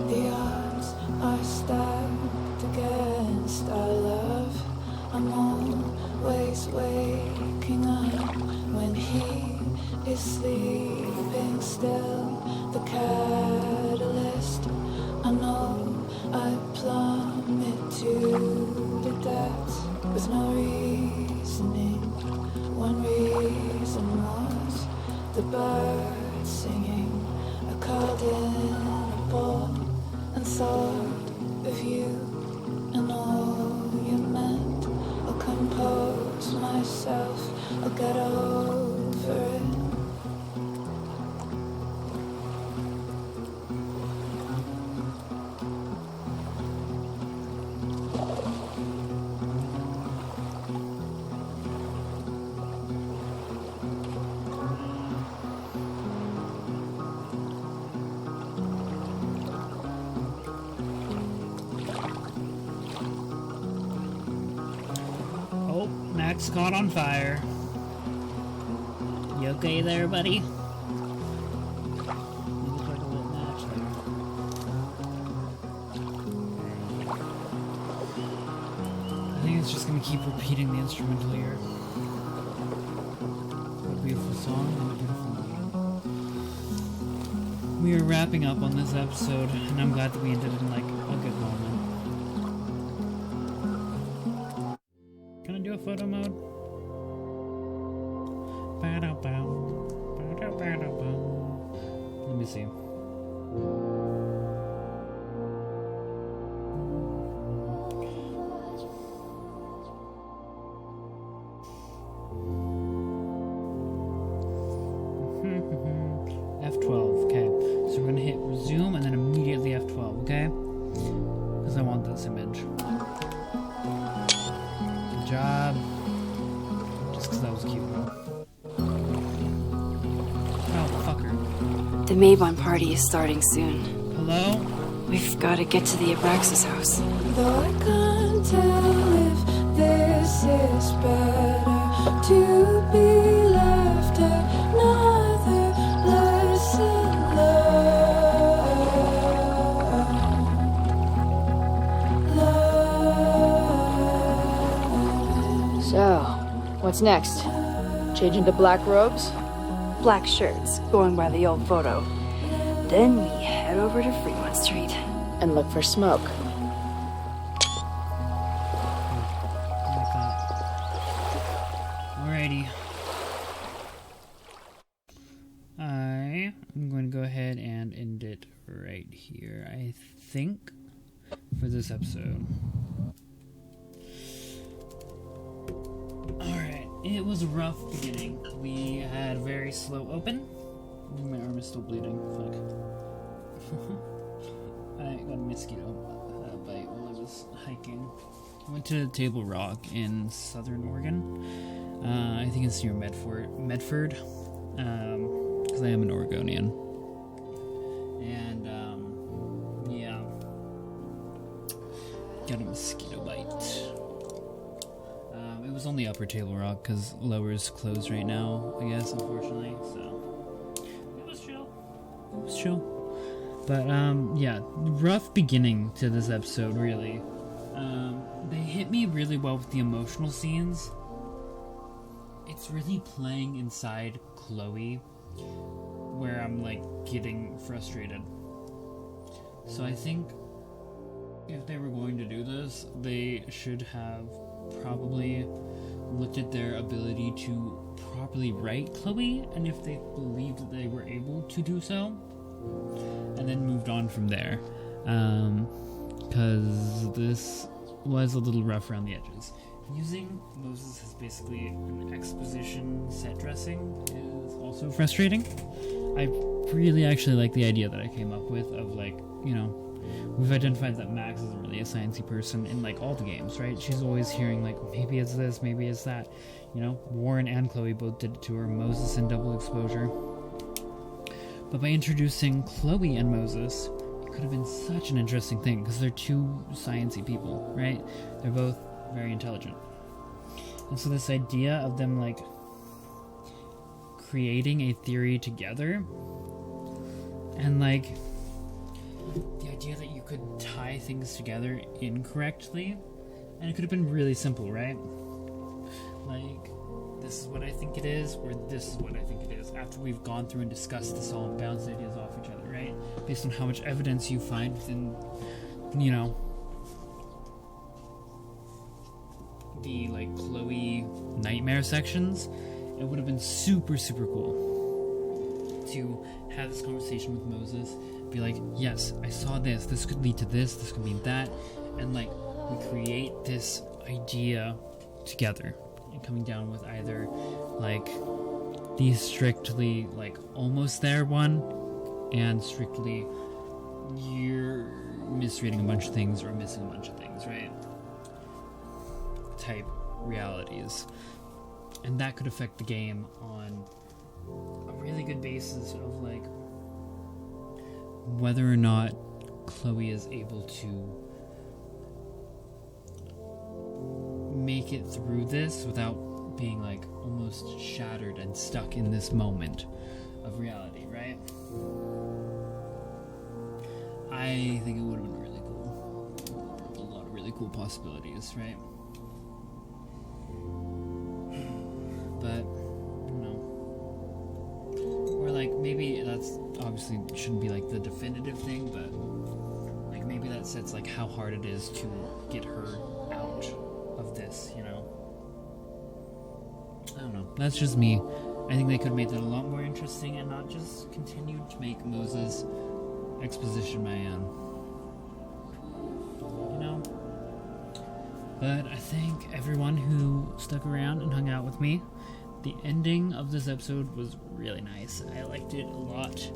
The odds are stacked against our love. I'm always waking up when he is sleeping still. The catalyst, I know I plummet to the depths with no reasoning. One reason was the birds singing. I called in a ball and thought of you and all you meant. I'll compose myself, I'll get over it. Oh, Max caught on fire. You okay there, buddy? You look like a lit match there. I think it's just gonna keep repeating the instrumental here. A beautiful song and a beautiful melody. We are wrapping up on this episode, and I'm glad that we ended in like a good moment. Can I do a photo mode? Let me see. F12, okay. So we're gonna hit resume and then immediately F12, okay? Because I want this image. The Maybon party is starting soon. Hello? We've got to get to the Abraxas house. Though I can't tell if this is better to be left another lesson learned. So, what's next? Change into black robes? Black shirts, going by the old photo. Then we head over to Fremont Street. And look for smoke. Alrighty. I'm going to go ahead and end it right here, I think, for this episode. Alright, it was a rough beginning. We had a very slow open. My arm is still bleeding. Fuck. I got a mosquito bite while I was hiking. I went to Table Rock in southern Oregon. I think it's near Medford, because I am an Oregonian. And, yeah. Got a mosquito bite. It was only upper Table Rock, because lower's closed right now, I guess, unfortunately, so. It was chill. But, yeah, rough beginning to this episode, really. They hit me really well with the emotional scenes. It's really playing inside Chloe, where I'm, like, getting frustrated. So I think if they were going to do this, they should have probably looked at their ability to properly write Chloe, and if they believed that they were able to do so, and then moved on from there, because this was a little rough around the edges. Using Moses as basically an exposition set dressing is also frustrating. I really actually like the idea that I came up with of, like, you know, we've identified that Max isn't really a sciencey person in, like, all the games, right? She's always hearing, like, maybe it's this, maybe it's that. You know, Warren and Chloe both did it to her, Moses in Double Exposure. But by introducing Chloe and Moses, it could have been such an interesting thing, because they're two sciencey people, right? They're both very intelligent. And so this idea of them, like, creating a theory together, and, like, the idea that you could tie things together incorrectly, and it could have been really simple, right? Like, this is what I think it is, or this is what I think it is, after we've gone through and discussed this all and bounced ideas off each other, right? Based on how much evidence you find within, you know, the, like, Chloe nightmare sections. It would have been super, super cool to have this conversation with Moses, be like, yes, I saw this could lead to this could mean that, and, like, we create this idea together, and coming down with either, like, the strictly, like, almost there one, and strictly you're misreading a bunch of things or missing a bunch of things, right? Type realities. And that could affect the game on a really good basis of, like, whether or not Chloe is able to make it through this without being, like, almost shattered and stuck in this moment of reality, right? I think it would have been really cool. A lot of really cool possibilities, right? But, you know, or, like, maybe that's obviously shouldn't be, like, the definitive thing, but, like, maybe that sets, like, how hard it is to get her out of this, you know? I don't know. That's just me. I think they could have made that a lot more interesting and not just continued to make Moses exposition man. You know? But I thank everyone who stuck around and hung out with me. The ending of this episode was really nice. I liked it a lot.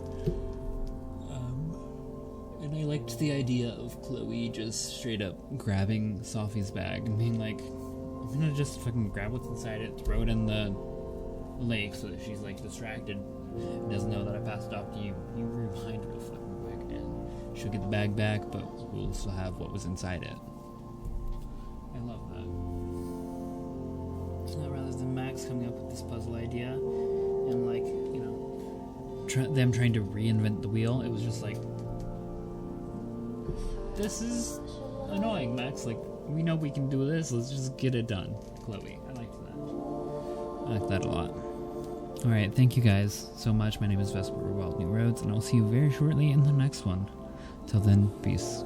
And I liked the idea of Chloe just straight up grabbing Sophie's bag and being like, I'm gonna just fucking grab what's inside it, throw it in the lake so that she's like distracted and doesn't know that I passed it off to you. You rewind real fucking quick and she'll get the bag back, but we'll still have what was inside it. I love that. So rather than Max coming up with this puzzle idea and like, you know, them trying to reinvent the wheel, it was just like, this is annoying, Max. Like, we know we can do this. Let's just get it done. Chloe, I liked that. I like that a lot. Alright, thank you guys so much. My name is Vesper Wild New Roads, and I'll see you very shortly in the next one. Till then, peace.